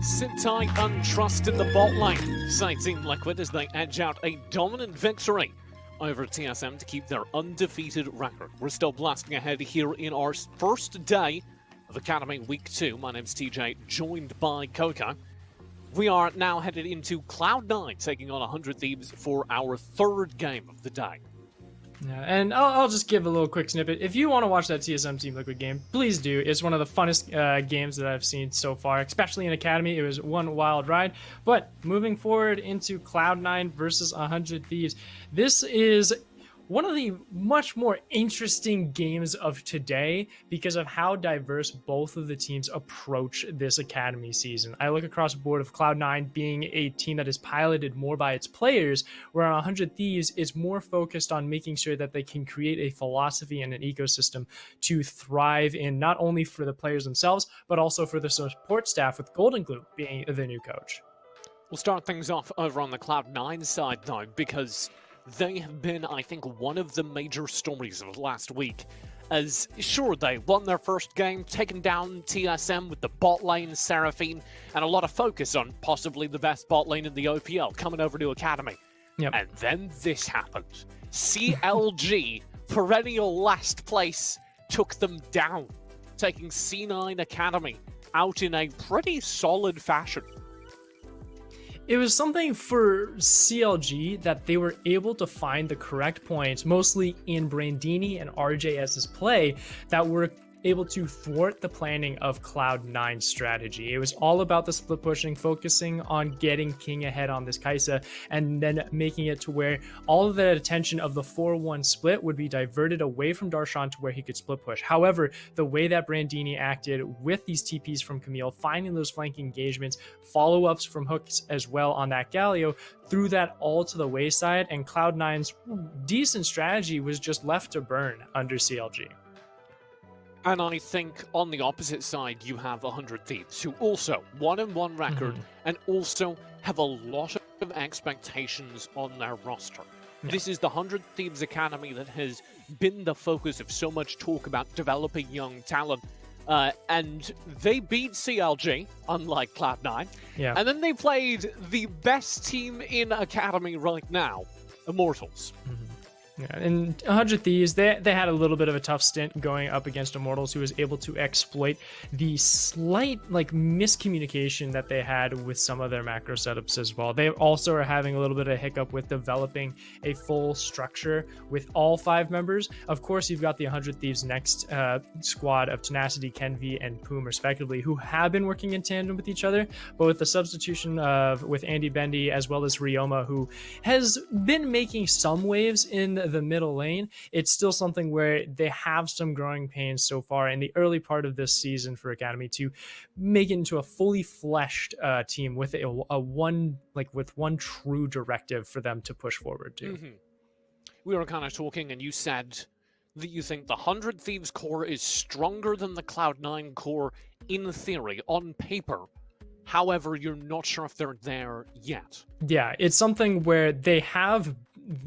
Sit tight and trust in the bot lane, say Team Liquid as they edge out a dominant victory over TSM to keep their undefeated record. We're still blasting ahead here in our first day of Academy Week 2. My name's TJ, joined by Coco. We are now headed into Cloud9, taking on 100 Thieves for our third game of the day. Yeah, and I'll just give a little quick snippet. If you want to watch that TSM Team Liquid game, please do. It's one of the funnest games that I've seen so far, especially in Academy. It was one wild ride. But moving forward into Cloud9 versus 100 Thieves, this is one of the much more interesting games of today because of how diverse both of the teams approach this Academy season. I look across the board of Cloud9 being a team that is piloted more by its players, where 100 Thieves is more focused on making sure that they can create a philosophy and an ecosystem to thrive in, not only for the players themselves, but also for the support staff, with Golden Glue being the new coach. We'll start things off over on the Cloud9 side though, because they have been, I think, one of the major stories of last week. As, sure, they won their first game, taking down TSM with the bot lane, Seraphine, and a lot of focus on possibly the best bot lane in the OPL coming over to Academy. Yep. And then this happened. CLG, perennial last place, took them down, taking C9 Academy out in a pretty solid fashion. It was something for CLG that they were able to find the correct points, mostly in Brandini and RJS's play, that were able to thwart the planning of Cloud9's strategy. It was all about the split pushing, focusing on getting King ahead on this Kai'Sa, and then making it to where all of the attention of the 4-1 split would be diverted away from Darshan to where he could split push. However, the way that Brandini acted with these TPs from Camille, finding those flanking engagements, follow-ups from hooks as well on that Galio, threw that all to the wayside, and Cloud9's decent strategy was just left to burn under CLG. And I think on the opposite side, you have 100 Thieves, who also 1-1 record and also have a lot of expectations on their roster. Yeah. This is the 100 Thieves Academy that has been the focus of so much talk about developing young talent. And they beat CLG, unlike Cloud9. Yeah. And then they played the best team in Academy right now, Immortals. Yeah, and 100 Thieves, they had a little bit of a tough stint going up against Immortals, who was able to exploit the slight miscommunication that they had with some of their macro setups as well. They also are having a little bit of a hiccup with developing a full structure with all 5 members. Of course, you've got the 100 Thieves next squad of Tenacity, Kenvi, and Poom, respectively, who have been working in tandem with each other, but with the substitution of with Andy Bendy as well as Ryoma, who has been making some waves in the middle lane, it's still something where they have some growing pains so far in the early part of this season for Academy to make it into a fully fleshed team with with one true directive for them to push forward to. We were kind of talking, and you said that you think the 100 Thieves core is stronger than the Cloud9 core in theory, on paper. However, you're not sure if they're there yet. Yeah, it's something where they have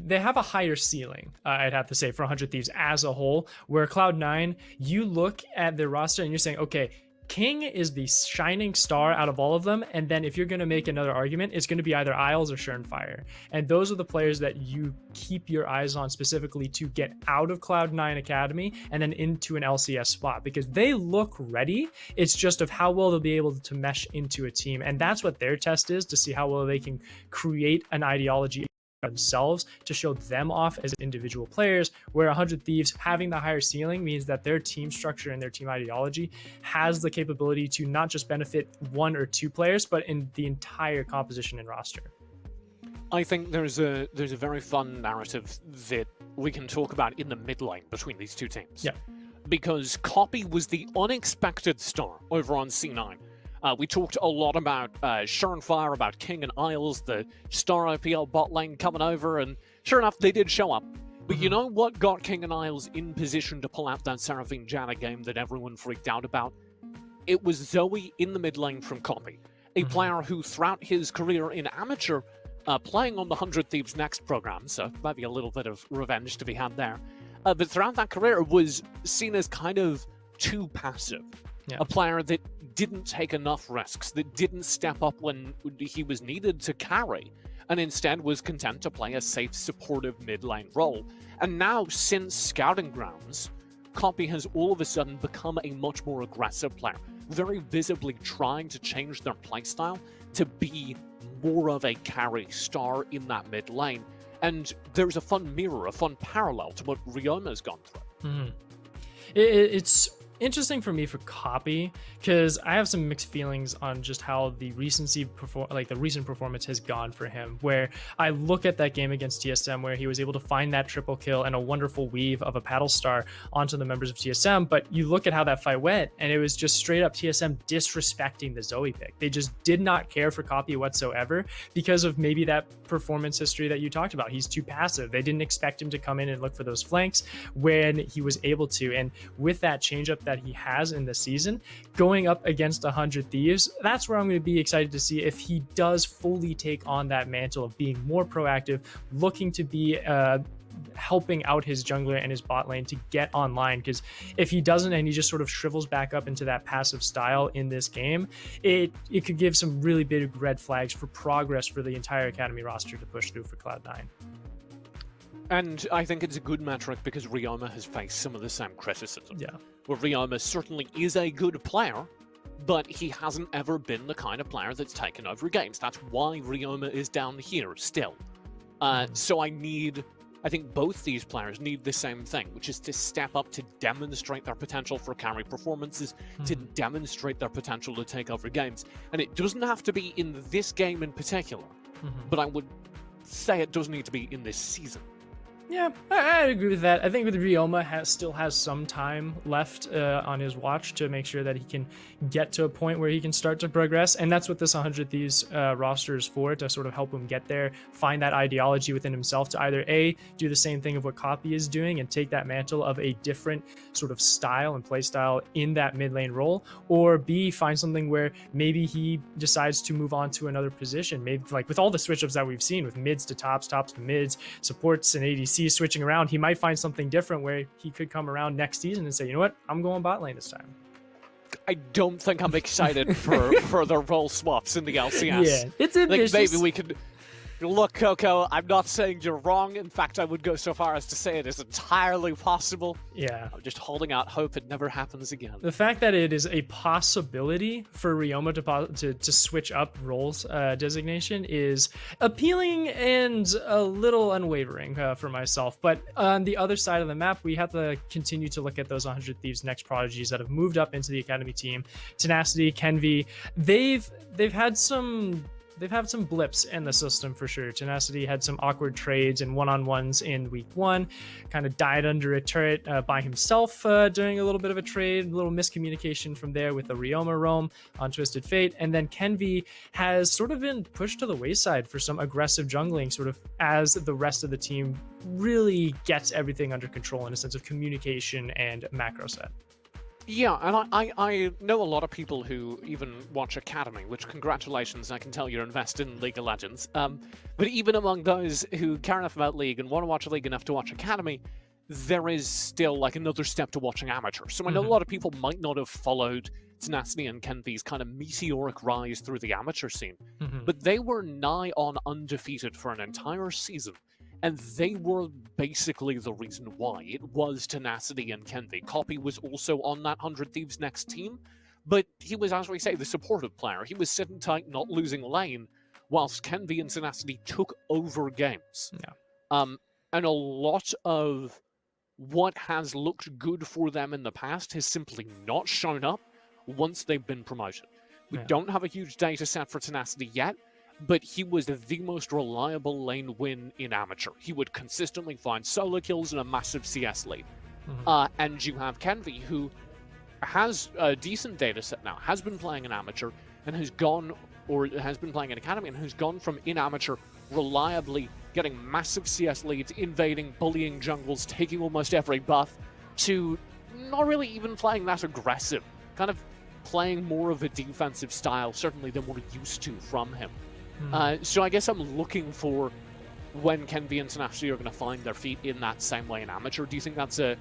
a higher ceiling, I'd have to say, for 100 Thieves as a whole, where Cloud9, you look at their roster and you're saying, okay, King is the shining star out of all of them, and then if you're going to make another argument, it's going to be either Isles or Surenfire. And those are the players that you keep your eyes on specifically to get out of Cloud9 Academy and then into an LCS spot, because they look ready. It's just of how well they'll be able to mesh into a team, and that's what their test is, to see how well they can create an ideology themselves to show them off as individual players, where 100 Thieves having the higher ceiling means that their team structure and their team ideology has the capability to not just benefit 1 or 2 players, but in the entire composition and roster. I think there's a very fun narrative that we can talk about in the mid lane between these two teams. Yeah. Because Copy was the unexpected star over on C9. We talked a lot about Surenfire, about King and Isles, the Star IPL bot lane coming over, and sure enough, they did show up. But you know what got King and Isles in position to pull out that Seraphine Janna game that everyone freaked out about? It was Zoe in the mid lane from Copy, a player who throughout his career in amateur, playing on the 100 Thieves Next program, so maybe a little bit of revenge to be had there, but throughout that career was seen as kind of too passive. Yeah. A player that didn't take enough risks, that didn't step up when he was needed to carry, and instead was content to play a safe, supportive mid-lane role. And now, since Scouting Grounds, Copy has all of a sudden become a much more aggressive player, very visibly trying to change their playstyle to be more of a carry star in that mid lane. And there's a fun mirror, a fun parallel to what Ryoma's gone through. Mm-hmm. It's interesting for me for Copy because I have some mixed feelings on just how the recent performance has gone for him, where I look at that game against TSM where he was able to find that triple kill and a wonderful weave of a paddle star onto the members of TSM, but you look at how that fight went and it was just straight up TSM disrespecting the Zoe pick. They just did not care for Copy whatsoever because of maybe that performance history that you talked about. He's too passive. They didn't expect him to come in and look for those flanks when he was able to, and with that changeup that he has in the season, going up against 100 Thieves, that's where I'm going to be excited to see if he does fully take on that mantle of being more proactive, looking to be helping out his jungler and his bot lane to get online. Because if he doesn't and he just sort of shrivels back up into that passive style in this game, it could give some really big red flags for progress for the entire Academy roster to push through for Cloud9. And I think it's a good metric because Ryoma has faced some of the same criticism. Yeah. Where Ryoma certainly is a good player, but he hasn't ever been the kind of player that's taken over games. That's why Ryoma is down here still. So I think both these players need the same thing, which is to step up to demonstrate their potential for carry performances, to demonstrate their potential to take over games. And it doesn't have to be in this game in particular, but I would say it does need to be in this season. Yeah, I agree with that. I think with Ryoma still has some time left on his watch to make sure that he can get to a point where he can start to progress. And that's what this 100 Thieves roster is for, to sort of help him get there, find that ideology within himself to either A, do the same thing of what Copy is doing and take that mantle of a different sort of style and play style in that mid lane role, or B, find something where maybe he decides to move on to another position. Maybe like with all the switch ups that we've seen with mids to tops, tops to mids, supports and ADC switching around, he might find something different where he could come around next season and say, you know what, I'm going bot lane this time. I don't think I'm excited for further role swaps in the LCS. Yeah, it's ambitious. Like maybe we could... Look, Coco, I'm not saying you're wrong. In fact, I would go so far as to say it is entirely possible. Yeah. I'm just holding out hope it never happens again. The fact that it is a possibility for Ryoma to switch up roles designation is appealing and a little unwavering for myself. But on the other side of the map, we have to continue to look at those 100 Thieves next prodigies that have moved up into the Academy team. Tenacity, Kenvi, they've had some blips in the system for sure. Tenacity had some awkward trades and one-on-ones in week one, kind of died under a turret by himself during a little bit of a trade, a little miscommunication from there with the Ryoma roam on Twisted Fate. And then Kenvi has sort of been pushed to the wayside for some aggressive jungling, sort of as the rest of the team really gets everything under control in a sense of communication and macro set. Yeah, and I know a lot of people who even watch Academy, which congratulations, I can tell you're invested in League of Legends. But even among those who care enough about League and want to watch League enough to watch Academy, there is still like another step to watching Amateur. So I know a lot of people might not have followed Tenacity and Kenvi's kind of meteoric rise through the Amateur scene, but they were nigh on undefeated for an entire season. And they were basically the reason why. It was Tenacity and Kenvi. Copy was also on that 100 Thieves next team, but he was, as we say, the supportive player. He was sitting tight, not losing lane, whilst Kenvi and Tenacity took over games. Yeah. And a lot of what has looked good for them in the past has simply not shown up once they've been promoted. We don't have a huge data set for Tenacity yet, but he was the most reliable lane win in Amateur. He would consistently find solo kills and a massive CS lead. And you have Kenvi, who has a decent data set now, has been playing in Amateur, and has been playing in Academy, and who's gone from in Amateur reliably getting massive CS leads, invading, bullying jungles, taking almost every buff, to not really even playing that aggressive, kind of playing more of a defensive style, certainly than we're used to from him. So I guess I'm looking for when Kenvi and Tenacity are going to find their feet in that same way in Amateur. Do you think that's a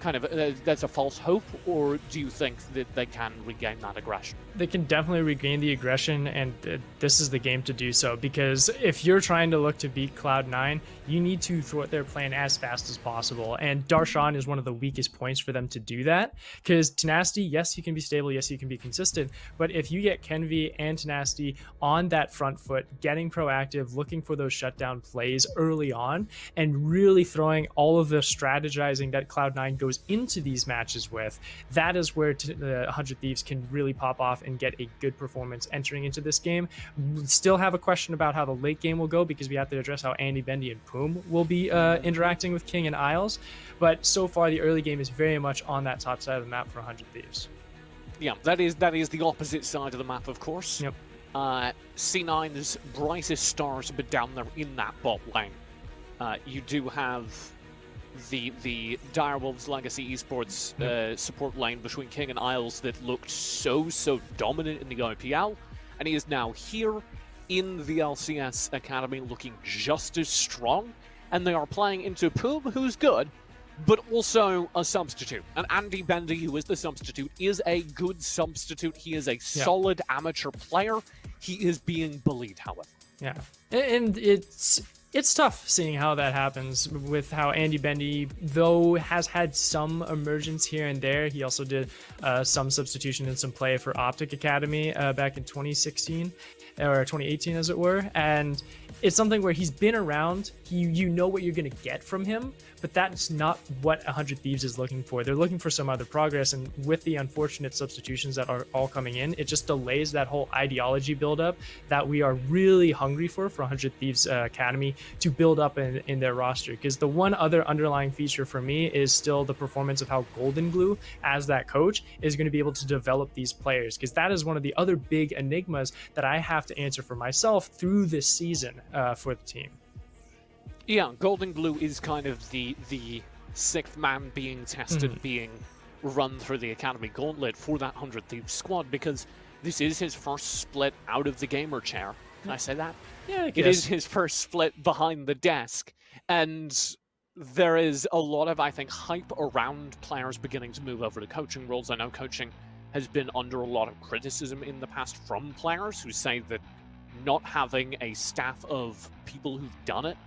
kind of that's a false hope, or do you think that they can regain that aggression? They can definitely regain the aggression, and this is the game to do so, because if you're trying to look to beat Cloud9, you need to thwart their plan as fast as possible, and Darshan is one of the weakest points for them to do that, because Tenacity, yes, you can be stable, yes, you can be consistent, but if you get Kenvi and Tenacity on that front foot, getting proactive, looking for those shutdown plays early on, and really throwing all of the strategizing that Cloud9 goes into these matches with, that is where the 100 Thieves can really pop off and get a good performance entering into this game. We still have a question about how the late game will go, because we have to address how Andy, Bendy, and Poom will be interacting with King and Isles, but so far the early game is very much on that top side of the map for 100 Thieves. Yeah, that is the opposite side of the map, of course. Yep. C9's brightest stars have been down there in that bot lane. You do have the Direwolves Legacy Esports support lane between King and Isles that looked so dominant in the OPL, and he is now here in the LCS Academy looking just as strong, and they are playing into Poom, who's good, but also a substitute. And Andy Bendy, who is the substitute, is a good substitute. He is a solid amateur player. He is being bullied, however. Yeah, and it's tough seeing how that happens with how Andy Bendy, though, has had some emergence here and there. He also did some substitution and some play for Optic Academy back in 2016 or 2018, as it were. And it's something where he's been around. You know what you're going to get from him, but that's not what 100 Thieves is looking for. They're looking for some other progress, and with the unfortunate substitutions that are all coming in, it just delays that whole ideology buildup that we are really hungry for 100 Thieves Academy to build up in their roster. Because the one other underlying feature for me is still the performance of how Golden Glue, as that coach, is going to be able to develop these players, because that is one of the other big enigmas that I have to answer for myself through this season for the team. Yeah, Golden Glue is kind of the sixth man being tested, being run through the Academy Gauntlet for that 100 Thieves squad, because this is his first split out of the gamer chair. Can I say that? Yeah, I guess. It is his first split behind the desk, and there is a lot of, I think, hype around players beginning to move over to coaching roles. I know coaching has been under a lot of criticism in the past from players who say that not having a staff of people who've done it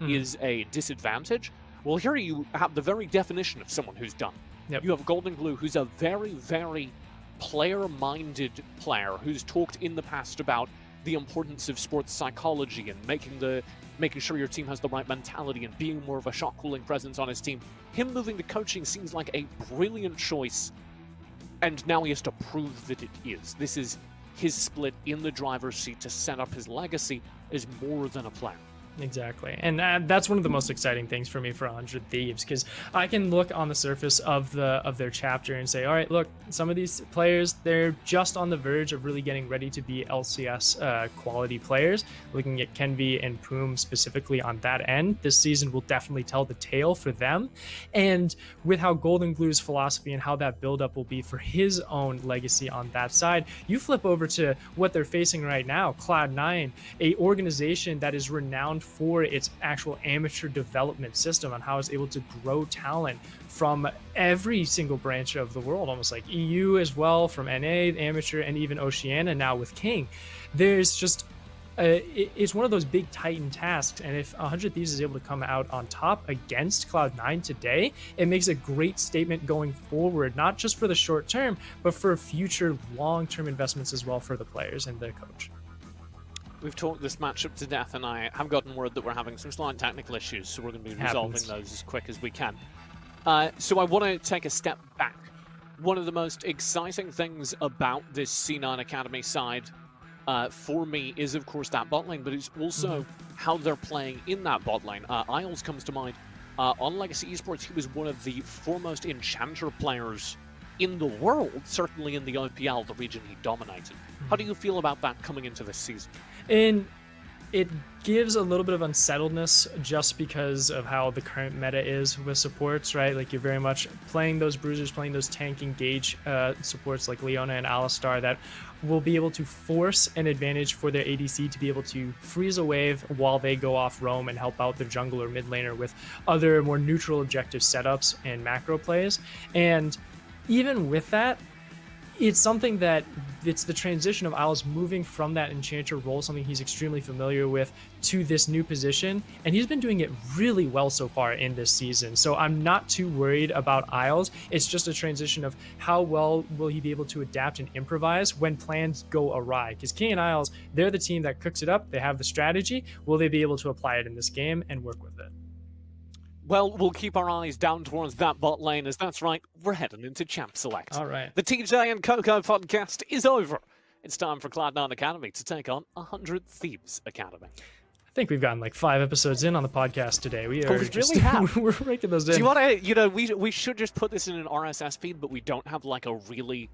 is a disadvantage. Well, here you have the very definition of someone who's done it. Yep. You have Golden Glue, who's a very player-minded player who's talked in the past about the importance of sports psychology and making sure your team has the right mentality and being more of a shot calling presence on his team. Him moving to coaching seems like a brilliant choice, and now he has to prove that it is. This is his split in the driver's seat to set up his legacy as more than a player. Exactly, and that's one of the most exciting things for me for 100 Thieves, because I can look on the surface of their chapter and say, all right, look, some of these players, they're just on the verge of really getting ready to be LCS quality players. Looking at Kenvi and Poom specifically on that end, this season will definitely tell the tale for them. And with how Golden Glue's philosophy and how that buildup will be for his own legacy on that side, you flip over to what they're facing right now, Cloud9, a organization that is renowned for its actual amateur development system and how it's able to grow talent from every single branch of the world, almost like EU as well, from NA, amateur, and even Oceania now with King. There's just it's one of those big titan tasks, and if 100 Thieves is able to come out on top against Cloud9 today, it makes a great statement going forward, not just for the short term, but for future long-term investments as well for the players and the coach. We've talked this matchup to death, and I have gotten word that we're having some slight technical issues, so we're going to be resolving those as quick as we can. So I want to take a step back. One of the most exciting things about this C9 Academy side for me is, of course, that bot lane, but it's also how they're playing in that bot lane. Isles comes to mind. On Legacy Esports, he was one of the foremost Enchanter players in the world, certainly in the OPL, the region he dominated. How do you feel about that coming into this season? And it gives a little bit of unsettledness just because of how the current meta is with supports, right? Like you're very much playing those bruisers, playing those tank engage supports like Leona and Alistar that will be able to force an advantage for their ADC to be able to freeze a wave while they go off roam and help out their jungle or mid laner with other more neutral objective setups and macro plays. And even with that, it's something that it's the transition of Isles moving from that enchanter role, something he's extremely familiar with, to this new position, and he's been doing it really well so far in this season. So I'm not too worried about Isles. It's just a transition of how well will he be able to adapt and improvise when plans go awry, because King and Isles, they're the team that cooks it up. They have the strategy. Will they be able to apply it in this game and work with it? Well, we'll keep our eyes down towards that bot lane, as that's right, we're heading into Champ Select. All right. The TJ and Coco podcast is over. It's time for Cloud9 Academy to take on 100 Thieves Academy. I think we've gotten like 5 episodes in on the podcast today. We are we really have. We're making those in. Do you want to, we should just put this in an RSS feed, but we don't have like a really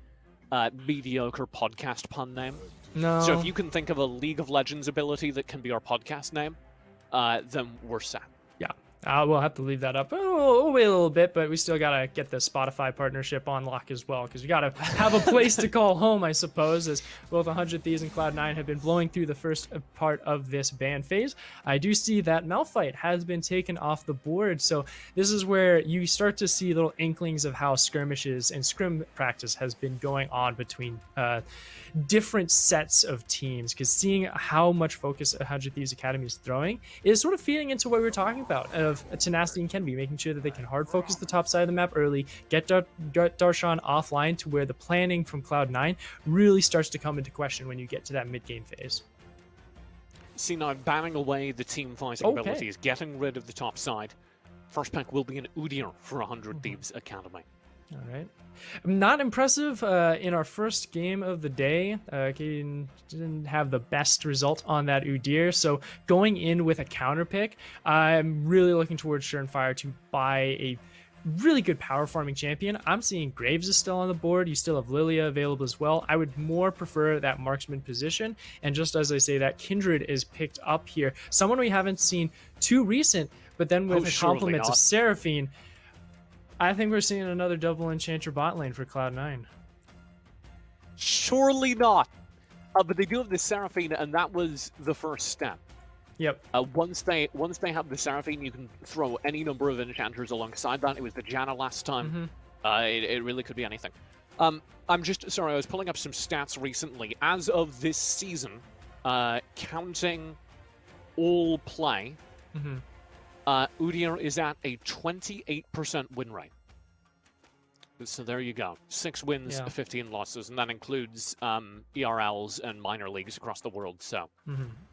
mediocre podcast pun name. No. So if you can think of a League of Legends ability that can be our podcast name, then we're set. We'll have to leave that up. We'll wait a little bit, but we still got to get the Spotify partnership on lock as well, because we got to have a place to call home, I suppose, as both 100 Thieves and Cloud9 have been blowing through the first part of this ban phase. I do see that Malphite has been taken off the board, so this is where you start to see little inklings of how skirmishes and scrim practice has been going on between different sets of teams, because seeing how much focus 100 Thieves Academy is throwing is sort of feeding into what we were talking about of Tenacity and Kenby, making sure that they can hard focus the top side of the map early, get Darshan offline to where the planning from Cloud9 really starts to come into question when you get to that mid-game phase. C9 banning away the team fighting abilities, getting rid of the top side. First pick will be an Udyr for 100 Thieves Academy. All right. Not impressive in our first game of the day. Kaden didn't have the best result on that Udyr, so going in with a counter pick, I'm really looking towards Surenfire to buy a really good power farming champion. I'm seeing Graves is still on the board. You still have Lilia available as well. I would more prefer that marksman position, and just as I say that, Kindred is picked up here. Someone we haven't seen too recent, but then with a complement of Seraphine, I think we're seeing another double enchanter bot lane for Cloud9. Surely not. But they do have the Seraphine, and that was the first step. Yep. Once they have the Seraphine, you can throw any number of enchanters alongside that. It was the Janna last time. It really could be anything. I'm just sorry. I was pulling up some stats recently. As of this season, counting all play. Udyr is at a 28% win rate. So there you go. 6 wins, 15 losses, and that includes ERLs and minor leagues across the world. So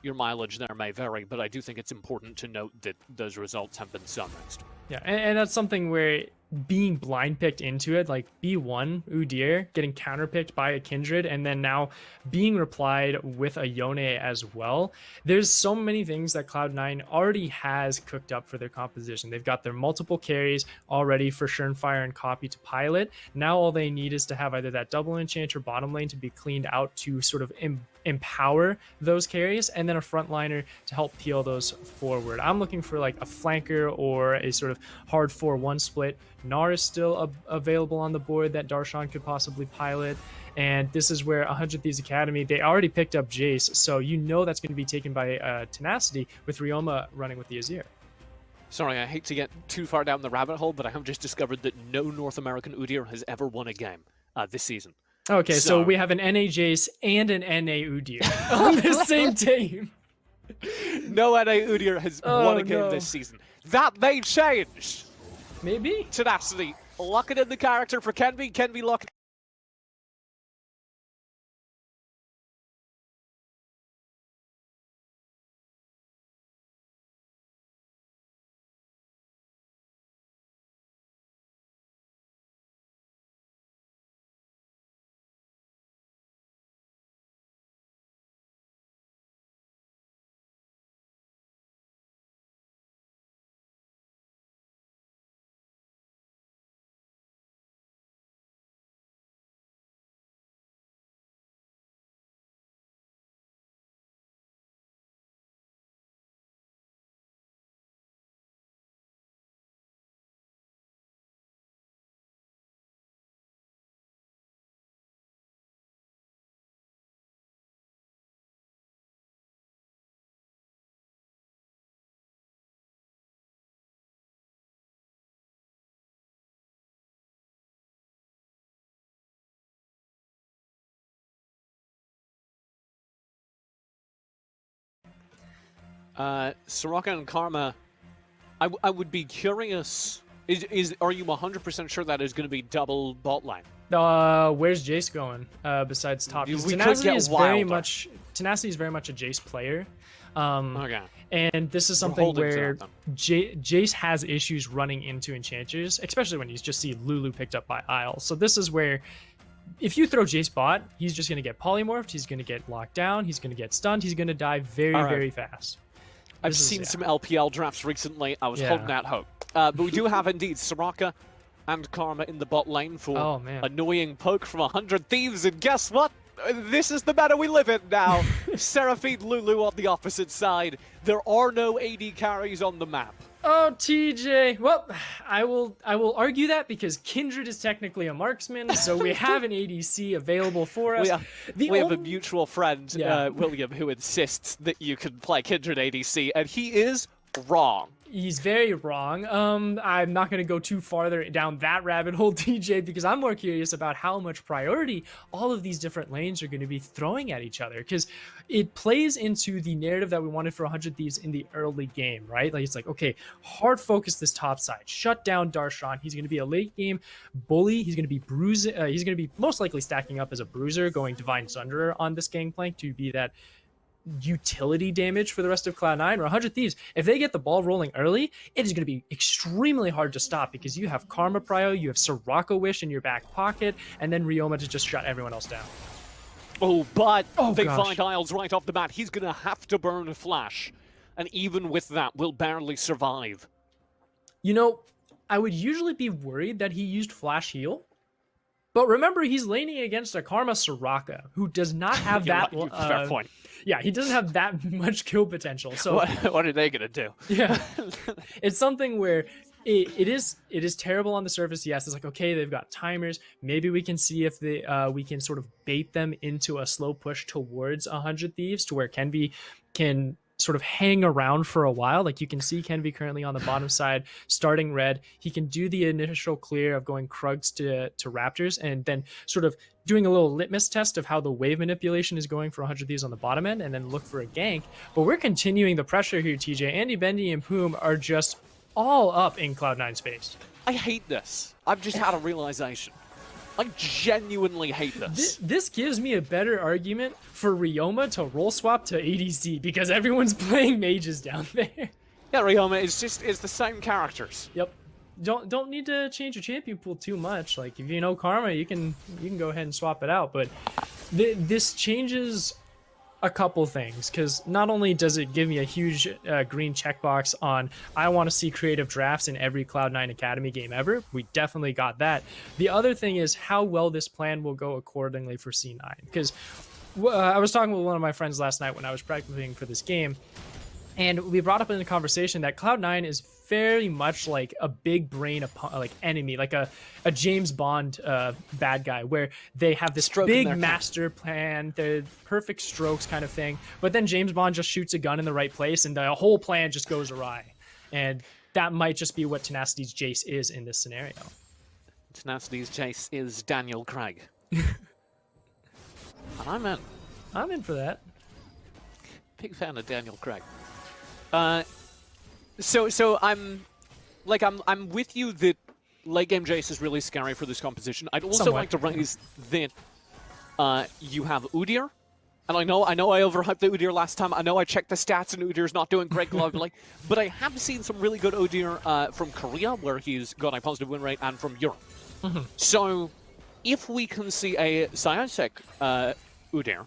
your mileage there may vary, but I do think it's important to note that those results have been summarized. Yeah, and that's something where being blind picked into it, like B1 Udyr getting counterpicked by a Kindred, and then now being replied with a Yone as well. There's so many things that Cloud9 already has cooked up for their composition. They've got their multiple carries already for Surenfire and Copy to pilot. Now all they need is to have either that double enchanter bottom lane to be cleaned out to sort of empower those carries, and then a frontliner to help peel those forward. I'm looking for like a flanker or a sort of hard 4-1 split. Gnar is still available on the board that Darshan could possibly pilot, and this is where 100 Thieves Academy, they already picked up Jace, so you know that's going to be taken by Tenacity with Ryoma running with the Azir. Sorry, I hate to get too far down the rabbit hole, but I have just discovered that no North American Udyr has ever won a game this season. Okay, so we have an NA Jace and an NA Udyr on the same team. No NA Udyr has won a game this season. That may change. Maybe. Tenacity, lock it in the character for Kenby. Kenby, lock it Soraka and Karma, I would be curious. Are you 100% sure that is going to be double bot line? Where's Jace going? Besides top, We could Tenacity get is very wilder. much a Jace player. Okay. And this is We're something holding to where that, then. Jace has issues running into enchanters, especially when you just see Lulu picked up by Isle. So this is where, if you throw Jace bot, he's just going to get polymorphed, he's going to get locked down, he's going to get stunned, he's going to die very, very fast. I've seen some LPL drafts recently. I was holding out hope. But we do have indeed Soraka and Karma in the bot lane for annoying poke from 100 Thieves. And guess what? This is the meta we live in now. Seraphine Lulu on the opposite side. There are no AD carries on the map. Oh, TJ. Well, I will argue that because Kindred is technically a marksman, so we have an ADC available for us. We have a mutual friend, William, who insists that you can play Kindred ADC, and he is wrong. He's very wrong. I'm not going to go too farther down that rabbit hole, TJ, because I'm more curious about how much priority all of these different lanes are going to be throwing at each other, because it plays into the narrative that we wanted for 100 Thieves in the early game, right? Like, it's like, okay, hard focus this top side, shut down Darshan. He's going to be a late game bully. He's going to be bruising. He's going to be most likely stacking up as a bruiser, going Divine Sunderer on this gangplank to be that utility damage for the rest of Cloud9. Or 100 Thieves, if they get the ball rolling early, it is going to be extremely hard to stop, because you have Karma Prio, you have Soraka Wish in your back pocket, and then Ryoma to just shut everyone else down. Oh, but they find Isles right off the bat. He's going to have to burn a flash, and even with that, will barely survive. You know, I would usually be worried that he used flash heal, but remember, he's laning against a Karma Soraka, who does not have that. Fair point. Yeah, he doesn't have that much kill potential. So what are they gonna do? Yeah, it's something where it is terrible on the surface. Yes, it's like, okay, they've got timers. Maybe we can see if we can sort of bait them into a slow push towards 100 Thieves, to where Kenvi can sort of hang around for a while. Like, you can see Kenvi currently on the bottom side, starting red. He can do the initial clear of going Krugs to Raptors, and then sort of doing a little litmus test of how the wave manipulation is going for 100 Thieves on the bottom end, and then look for a gank. But we're continuing the pressure here, TJ. Andy, Bendy, and Poom are just all up in Cloud9 space. I hate this. I've just had a realization. I genuinely hate this. This gives me a better argument for Ryoma to roll swap to ADC, because everyone's playing mages down there. Yeah, Ryoma is the same characters. Yep. Don't need to change your champion pool too much. Like, if you know Karma, you can go ahead and swap it out. But this changes a couple things, because not only does it give me a huge green checkbox on I want to see creative drafts in every Cloud9 Academy game ever. We definitely got that. The other thing is how well this plan will go accordingly for C9, because I was talking with one of my friends last night when I was practicing for this game, and we brought up in the conversation that Cloud9 is very much like a big brain like enemy, like a James Bond bad guy, where they have this big master plan, the perfect strokes kind of thing, but then James Bond just shoots a gun in the right place and the whole plan just goes awry. And that might just be what Tenacity's Jace is in this scenario. Tenacity's Jace is Daniel Craig. And I'm in. I'm in for that. Big fan of Daniel Craig. So I'm with you that late game Jace is really scary for this composition. I'd also like to raise that you have Udyr, and I know I overhyped the Udyr last time. I know I checked the stats and Udyr's not doing great globally, but I have seen some really good Udyr from Korea, where he's got a positive win rate, and from Europe. So if we can see a Psyosec Udyr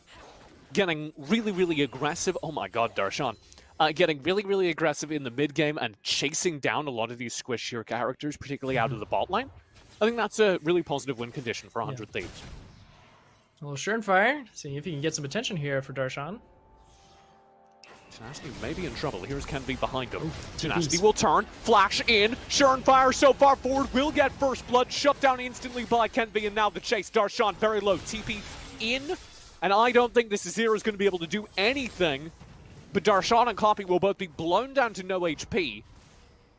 getting really, really aggressive, oh my god, Darshan. Getting really, really aggressive in the mid-game and chasing down a lot of these squishier characters, particularly out of the bot lane, I think that's a really positive win condition for 100 Thieves. A little Surenfire, seeing if he can get some attention here for Darshan. Tenacity may be in trouble. Here's Kenvi behind him. Tenacity will turn, flash in. Surenfire so far forward will get first blood, shut down instantly by Kenvi, and now the chase. Darshan very low, TP in, and I don't think this Azir is going to be able to do anything. But Darshan and Copy will both be blown down to no HP.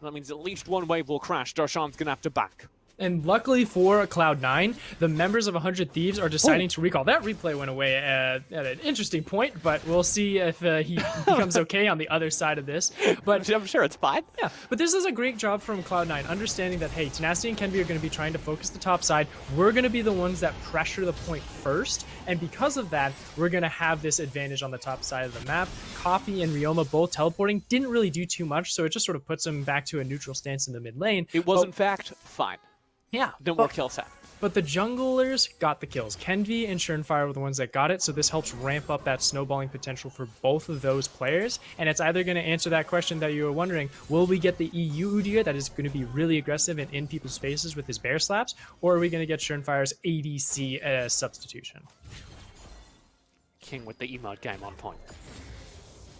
That means at least one wave will crash. Darshan's going to have to back. And luckily for Cloud9, the members of 100 Thieves are deciding to recall. That replay went away at an interesting point, but we'll see if he becomes okay on the other side of this. But I'm sure it's fine. yeah, but this is a great job from Cloud9, understanding that, hey, Tenacity and Kenvi are going to be trying to focus the top side. We're going to be the ones that pressure the point first, and because of that, we're going to have this advantage on the top side of the map. Copy and Ryoma both teleporting didn't really do too much, so it just sort of puts them back to a neutral stance in the mid lane. It was, in fact, fine. Yeah. No more kill set. But the junglers got the kills. Kenvi and Schernfire were the ones that got it, so this helps ramp up that snowballing potential for both of those players. And it's either going to answer that question that you were wondering, will we get the EU Udyr that is going to be really aggressive and in people's faces with his bear slaps, or are we going to get Schernfire's ADC substitution? King with the emote game on point.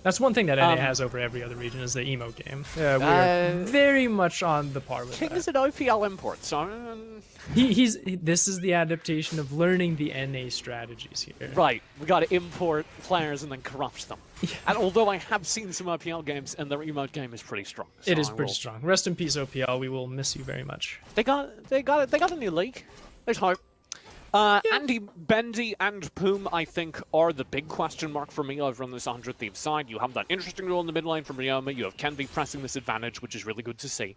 That's one thing that NA has over every other region is the emote game. We're very much on the par with King that. is an OPL import, so... This is the adaptation of learning the NA strategies here. Right, we gotta import players and then corrupt them. Yeah. And although I have seen some OPL games, and their emote game is pretty strong. So it is pretty strong. Rest in peace, OPL. We will miss you very much. They got a new league. There's hope. Andy, Bendy, and Poom, I think, are the big question mark for me over on this 100 Thieves side. You have that interesting role in the mid lane from Ryoma. You have Kenvi pressing this advantage, which is really good to see.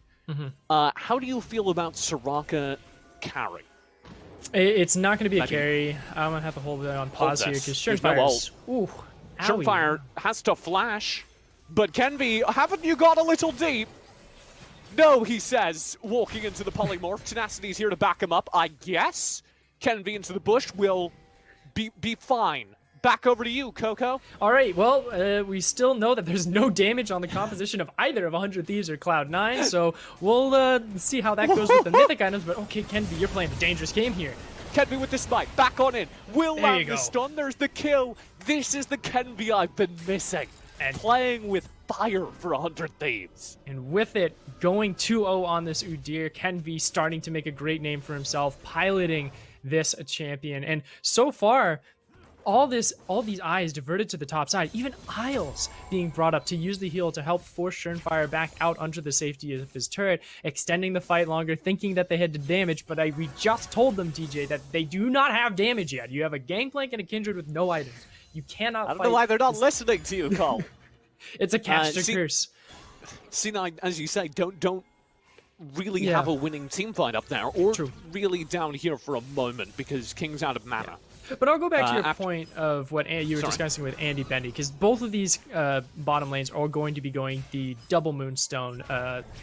How do you feel about Soraka carry? It's not going to be a carry. I'm going to have to hold it on pause here because Schernfire's... Ooh, Schernfire has to flash, but Kenvi, haven't you got a little deep? No, he says, walking into the polymorph. Tenacity's here to back him up, I guess. Kenvi into the bush will be fine. Back over to you, Coco. All right, well, we still know that there's no damage on the composition of either of 100 Thieves or Cloud9, so we'll see how that goes with the mythic items, but okay, Kenvi, you're playing a dangerous game here. Kenvi with the smite, back on in. Will land the stun, there's the kill. This is the Kenvi I've been missing. And playing with fire for 100 Thieves. And with it, going 2-0 on this Udyr, Kenvi starting to make a great name for himself, piloting this champion. And so far, all these eyes diverted to the top side, even Isles being brought up to use the heal to help force Schernfire back out under the safety of his turret, extending the fight longer, thinking that they had the damage, but we just told them, TJ, that they do not have damage yet. You have a Gangplank and a Kindred with no items. You cannot fight. I don't know why they're not listening to you, Cole. It's a catch to curse. C9, as you say, don't really have a winning team fight up there, or really down here for a moment, because King's out of mana. Yeah. But I'll go back to your point of what you were discussing with Andy Bendy, because both of these bottom lanes are going to be going the double Moonstone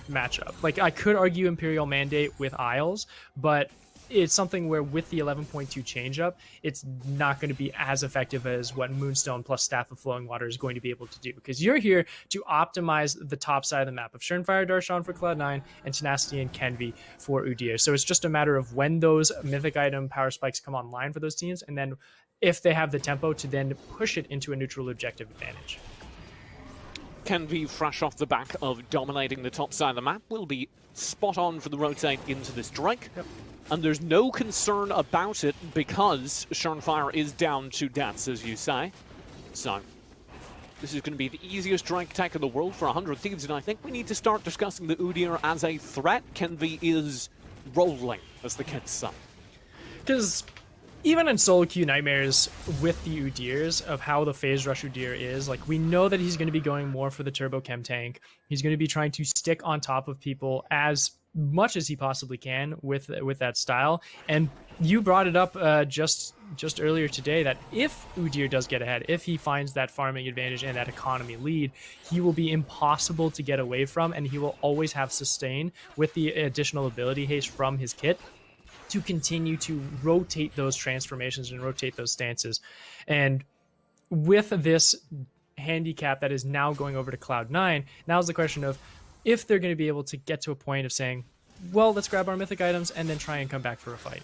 matchup. Like, I could argue Imperial Mandate with Isles, but it's something where with the 11.2 changeup, it's not going to be as effective as what Moonstone plus Staff of Flowing Water is going to be able to do, because you're here to optimize the top side of the map of Schernfire Darshan for Cloud9 and Tenacity and Kenvi for Udyr. So it's just a matter of when those mythic item power spikes come online for those teams, and then if they have the tempo to then push it into a neutral objective advantage. Kenvi, fresh off the back of dominating the top side of the map, will be spot on for the rotate into this Drake. Yep. And there's no concern about it because Schernfire is down 2 deaths, as you say. So, this is going to be the easiest Drake attack in the world for 100 Thieves, and I think we need to start discussing the Udyr as a threat. Kenvi is rolling, as the kids say. Because even in solo queue nightmares with the Udyrs of how the phase rush Udyr is, like, we know that he's going to be going more for the turbo chem tank. He's going to be trying to stick on top of people as much as he possibly can with that style. And you brought it up just earlier today that if Udyr does get ahead, if he finds that farming advantage and that economy lead, he will be impossible to get away from, and he will always have sustain with the additional ability haste from his kit to continue to rotate those transformations and rotate those stances. And with this handicap that is now going over to Cloud9, now is the question of if they're going to be able to get to a point of saying, well, let's grab our mythic items and then try and come back for a fight.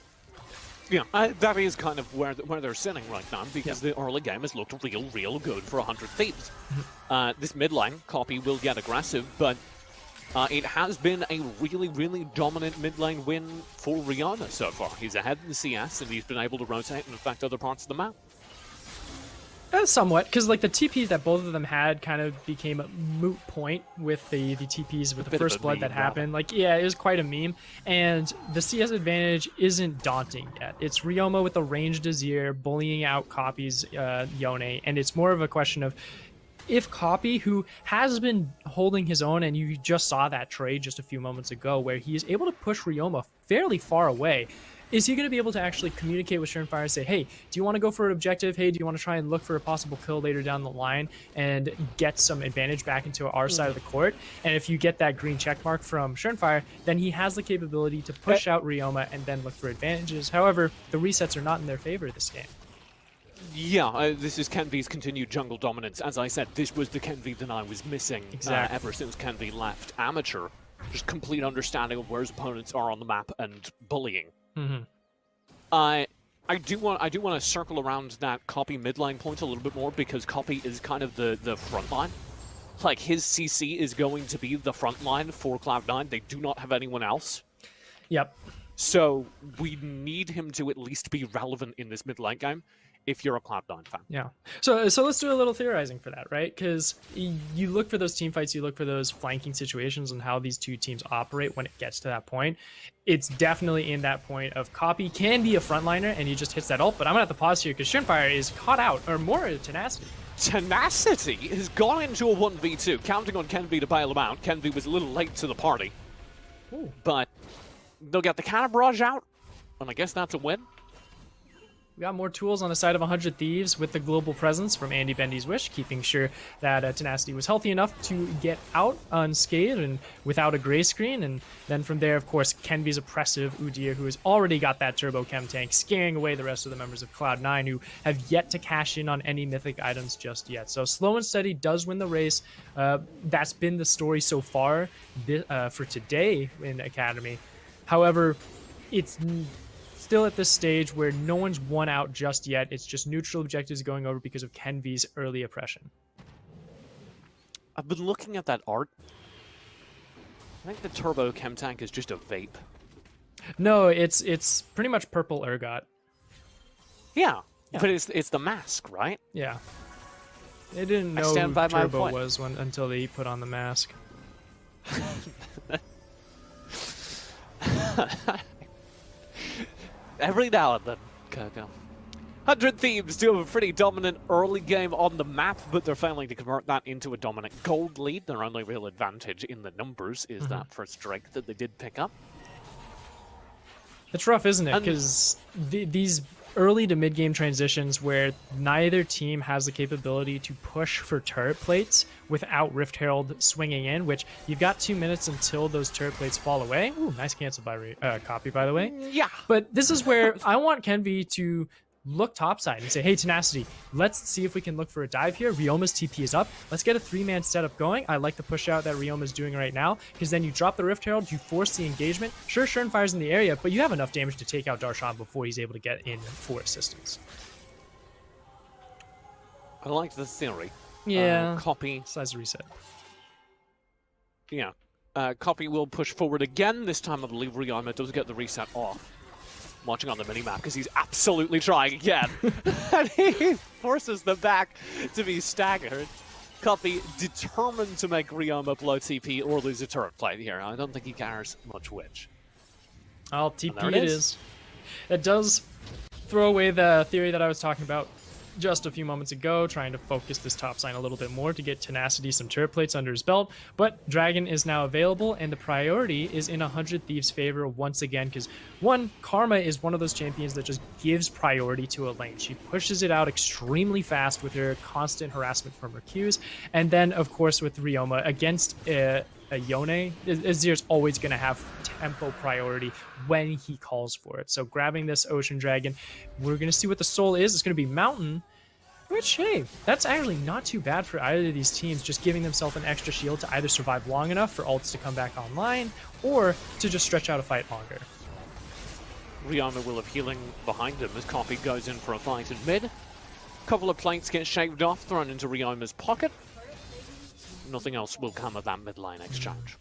Yeah, that is kind of where they're sitting right now, because the early game has looked real good for 100 Thieves. This mid lane, Copy will get aggressive, but it has been a really dominant mid lane win for Ryoma so far. He's ahead in the CS, and he's been able to rotate and affect other parts of the map. Somewhat, because like the TP that both of them had kind of became a moot point with the TPs with the bit of first a blood meme, that happened. Like, yeah, it was quite a meme. And the CS advantage isn't daunting yet. It's Ryoma with the ranged Azir bullying out Copy's Yone, and it's more of a question of if Copy, who has been holding his own, and you just saw that trade just a few moments ago where he is able to push Ryoma fairly far away, is he going to be able to actually communicate with Surenfire and say, hey, do you want to go for an objective? Hey, do you want to try and look for a possible kill later down the line and get some advantage back into our side of the court? And if you get that green check mark from Surenfire, then he has the capability to push out Ryoma and then look for advantages. However, the resets are not in their favor this game. Yeah, this is Kenvy's continued jungle dominance. As I said, this was the Kenvy that I was missing ever since Kenvy left Amateur. Just complete understanding of where his opponents are on the map and bullying. Mm-hmm. I do want to circle around that Copy midline point a little bit more, because Copy is kind of the front line. Like, his CC is going to be the front line for Cloud9. They do not have anyone else. Yep. So we need him to at least be relevant in this mid-lane game if you're a Cloud9 fan. Yeah. So let's do a little theorizing for that, right? Because you look for those team fights, you look for those flanking situations and how these two teams operate when it gets to that point. It's definitely in that point of Copy can be a frontliner and he just hits that ult, but I'm going to have to pause here because Surenfire is caught out, or more Tenacity. Tenacity has gone into a 1v2, counting on Kenvy to bail him out. Kenvy was a little late to the party. Ooh. But they'll get the cannon barrage out, and I guess that's a win. We got more tools on the side of 100 Thieves with the global presence from Andy Bendy's Wish, keeping sure that Tenacity was healthy enough to get out unscathed and without a gray screen. And then from there, of course, Kenvy's oppressive Udyr, who has already got that turbo chem tank, scaring away the rest of the members of Cloud9, who have yet to cash in on any mythic items just yet. So slow and steady does win the race. That's been the story so far for today in Academy. However, it's still at this stage where no one's won out just yet. It's just neutral objectives going over because of Kenvy's early oppression. I've been looking at that art. I think the turbo chem tank is just a vape. No, it's pretty much purple ergot. Yeah, but it's the mask, right? Yeah. They didn't know who Turbo was until they put on the mask. Every now and then, Kirko. 100 Thieves do have a pretty dominant early game on the map, but they're failing to convert that into a dominant gold lead. Their only real advantage in the numbers is that first strike that they did pick up. It's rough, isn't it? Because these early to mid-game transitions where neither team has the capability to push for turret plates without Rift Herald swinging in, which you've got 2 minutes until those turret plates fall away. Ooh, nice cancel by Copy, by the way. Yeah. But this is where I want Kenvy to look topside and say, hey, Tenacity, let's see if we can look for a dive here. Ryoma's TP is up. Let's get a 3-man setup going. I like the push out that Ryoma's doing right now, because then you drop the Rift Herald, you force the engagement. Sure, Surenfire's in the area, but you have enough damage to take out Darshan before he's able to get in for assistance. I like the theory. Yeah. Copy. Size reset. Yeah. Copy will push forward again. This time I believe Ryoma does get the reset off. Watching on the minimap because he's absolutely trying again. And he forces them back to be staggered. Copy determined to make Ryoma blow TP or lose a turret plate here. I don't think he cares much which. Oh, TP it is. It does throw away the theory that I was talking about just a few moments ago, trying to focus this top sign a little bit more to get Tenacity some turret plates under his belt. But Dragon is now available, and the priority is in 100 Thieves' favor once again, because one, Karma is one of those champions that just gives priority to a lane. She pushes it out extremely fast with her constant harassment from her Qs, and then, of course, with Ryoma against a Yone, Azir's always going to have tempo priority when he calls for it. So grabbing this Ocean Dragon, we're going to see what the soul is. It's going to be Mountain, which, hey, that's actually not too bad for either of these teams, just giving themselves an extra shield to either survive long enough for ults to come back online, or to just stretch out a fight longer. Ryoma will have healing behind him as Copy goes in for a fight in mid. Couple of plates get shaved off, thrown into Ryoma's pocket. Nothing else will come of that mid-lane exchange.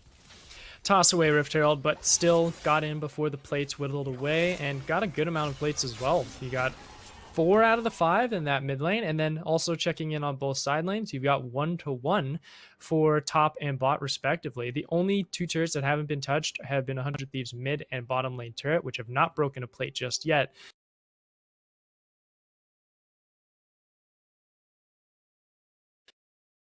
Toss away Rift Herald, but still got in before the plates whittled away, and got a good amount of plates as well. You got 4 out of the 5 in that mid lane, and then also checking in on both side lanes. You've got 1-to-1 for top and bot respectively. The only 2 turrets that haven't been touched have been 100 Thieves mid and bottom lane turret, which have not broken a plate just yet.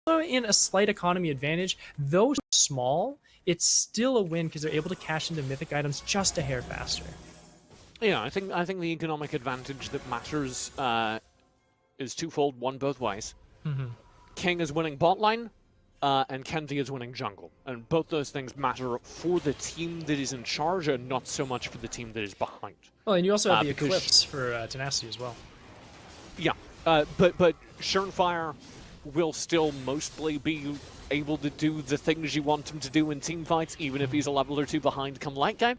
In a slight economy advantage, though small, it's still a win because they're able to cash into mythic items just a hair faster. Yeah, I think the economic advantage that matters is twofold, one both ways. King is winning bot lane, and Kenvi is winning jungle. And both those things matter for the team that is in charge and not so much for the team that is behind. Well, and you also have the Eclipse for Tenacity as well. Yeah, but Surenfire will still mostly be able to do the things you want him to do in team fights, even if he's a level or 2 behind come late game.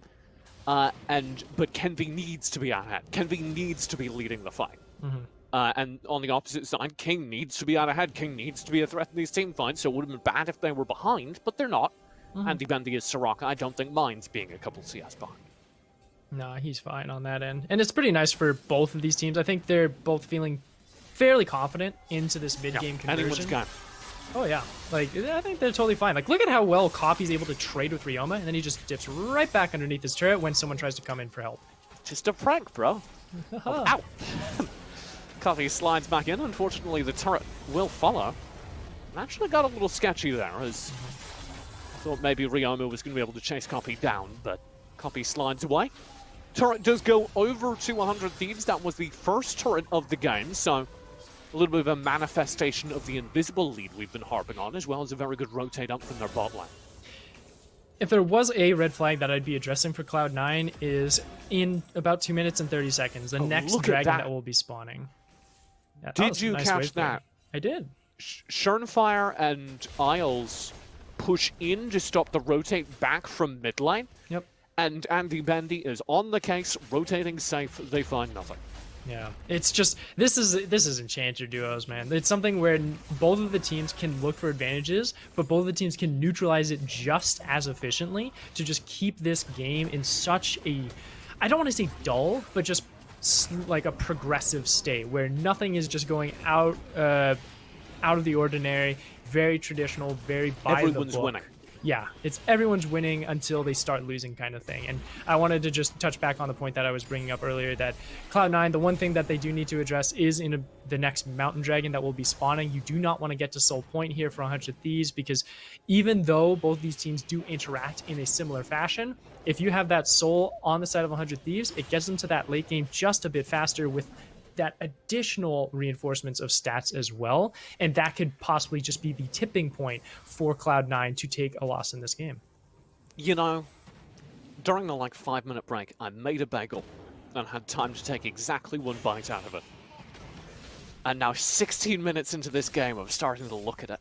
But Kenvi needs to be ahead. Kenvi needs to be leading the fight. And on the opposite side, King needs to be out ahead. King needs to be a threat in these team fights, so it would have been bad if they were behind, but they're not. Andy Bendy is Soraka. I don't think minds being a couple CS behind. Nah, he's fine on that end. And it's pretty nice for both of these teams. I think they're both feeling fairly confident into this mid-game conversion. Anyone's game. Oh yeah, like I think they're totally fine. Like look at how well Coffee's able to trade with Ryoma, and then he just dips right back underneath his turret when someone tries to come in for help. Just a prank, bro. Ow! Coffee slides back in. Unfortunately, the turret will follow. Actually got a little sketchy there, as I thought maybe Ryoma was going to be able to chase Coffee down, but Coffee slides away. Turret does go over to 100 Thieves. That was the first turret of the game, so a little bit of a manifestation of the invisible lead we've been harping on, as well as a very good rotate up from their bot lane. If there was a red flag that I'd be addressing for Cloud9 is in about 2 minutes and 30 seconds, the next dragon that will be spawning. Yeah, did you catch that? I did. Surenfire and Isles push in to stop the rotate back from mid lane. Yep. And Andy Bendy is on the case, rotating safe. They find nothing. Yeah, it's just this is Enchanter duos, man. It's something where both of the teams can look for advantages, but both of the teams can neutralize it just as efficiently to just keep this game in such a, I don't want to say dull, but just like a progressive state where nothing is just going out of the ordinary, very traditional, very by Everyone's the book. winning. Yeah, it's everyone's winning until they start losing kind of thing. And I wanted to just touch back on the point that I was bringing up earlier, that Cloud9, the one thing that they do need to address is in the next Mountain Dragon that will be spawning. You do not want to get to Soul Point here for 100 Thieves, because even though both these teams do interact in a similar fashion, if you have that Soul on the side of 100 Thieves, it gets them to that late game just a bit faster with that additional reinforcements of stats as well, and that could possibly just be the tipping point for Cloud9 to take a loss in this game. You know, during the 5-minute break, I made a bagel and had time to take exactly 1 bite out of it. And now 16 minutes into this game, I'm starting to look at it.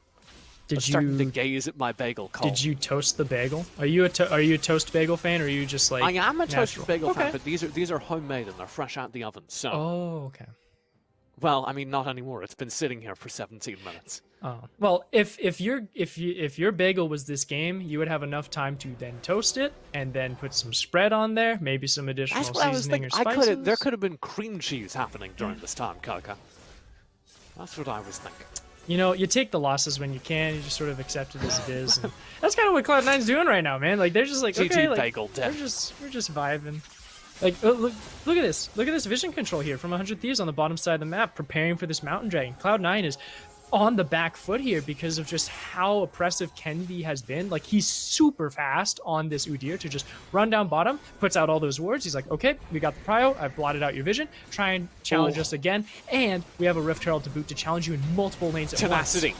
I'm starting to gaze at my bagel cold. Did you toast the bagel? Are you a toast bagel fan, or are you just like? I am a toasted bagel okay. fan, but these are homemade and they're fresh out the oven. So. Oh, okay. Well, I mean, not anymore. It's been sitting here for 17 minutes. Oh well, if your bagel was this game, you would have enough time to then toast it and then put some spread on there, maybe some additional seasoning or spices. There could have been cream cheese happening during this time, Coca. That's what I was thinking. You know, you take the losses when you can. You just sort of accept it as it is. And that's kind of what Cloud9's doing right now, man. Like they're just like, okay, bagel we're just vibing. Like, look at this. Look at this vision control here from 100 Thieves on the bottom side of the map, preparing for this Mountain Dragon. Cloud9 is on the back foot here because of just how oppressive Kenvi has been. Like, he's super fast on this Udyr to just run down bottom, puts out all those wards. He's like, okay, we got the prio. I've blotted out your vision. Try and challenge us again. And we have a Rift Herald to boot to challenge you in multiple lanes at once. Tenacity.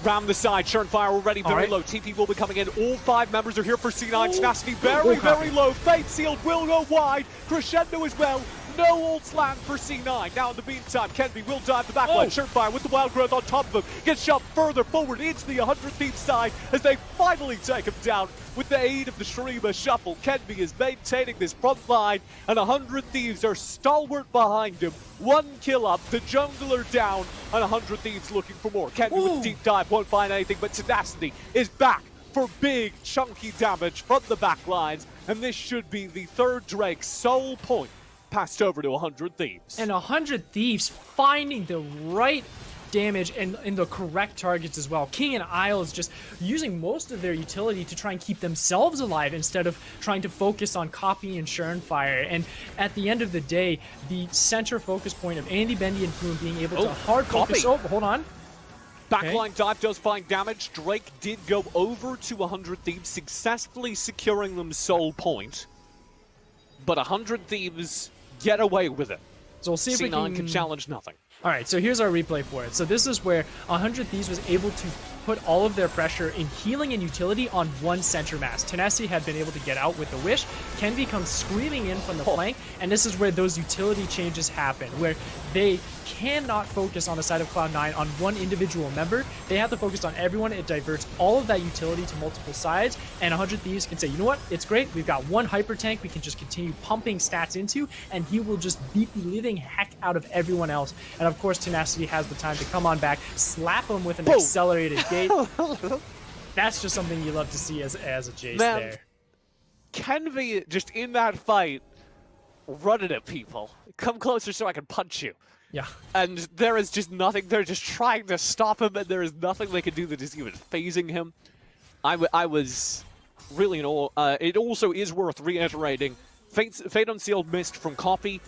Round the side, Surenfire already very low. TP will be coming in. All 5 members are here for C9. Tenacity very low. Fate Sealed will go wide. Crescendo as well. No ult land for C9. Now in the meantime, Kenvi will dive the backline. Surenfire with the wild growth on top of him. Gets shoved further forward into the 100 Thieves side as they finally take him down with the aid of the Shurima shuffle. Kenvi is maintaining this front line, and 100 Thieves are stalwart behind him. 1 kill up, the jungler down, and 100 Thieves looking for more. Kenvi with the deep dive won't find anything, but Tenacity is back for big, chunky damage from the back lines, and this should be the 3rd Drake Soul Point passed over to 100 Thieves. And 100 Thieves finding the right damage and in the correct targets as well. King and Isles just using most of their utility to try and keep themselves alive instead of trying to focus on Copy and Fire. And at the end of the day, the center focus point of Andy, Bendy, and Poon being able to hard focus. Oh, hold on. Backline dive does find damage. Drake did go over to 100 Thieves, successfully securing them soul point. But 100 Thieves get away with it. So we'll see if C9 can challenge nothing. All right, so here's our replay for it. So this is where 100 Thieves was able to put all of their pressure in healing and utility on one center mass. Tenacity had been able to get out with the Wish. Kenvi comes screaming in from the flank, and this is where those utility changes happen, where they cannot focus on the side of Cloud9 on one individual member. They have to focus on everyone. It diverts all of that utility to multiple sides, and 100 Thieves can say, you know what, it's great. We've got one hyper tank we can just continue pumping stats into, and he will just beat the living heck out of everyone else. And of course, Tenacity has the time to come on back, slap him with an accelerated gate. That's just something you love to see as a Jace there. Kenvi just in that fight, running at people. Come closer so I can punch you. Yeah. And there is just nothing. They're just trying to stop him, and there is nothing they can do that is even phasing him. I was really in awe. It also is worth reiterating. Fate Unsealed missed from Copy.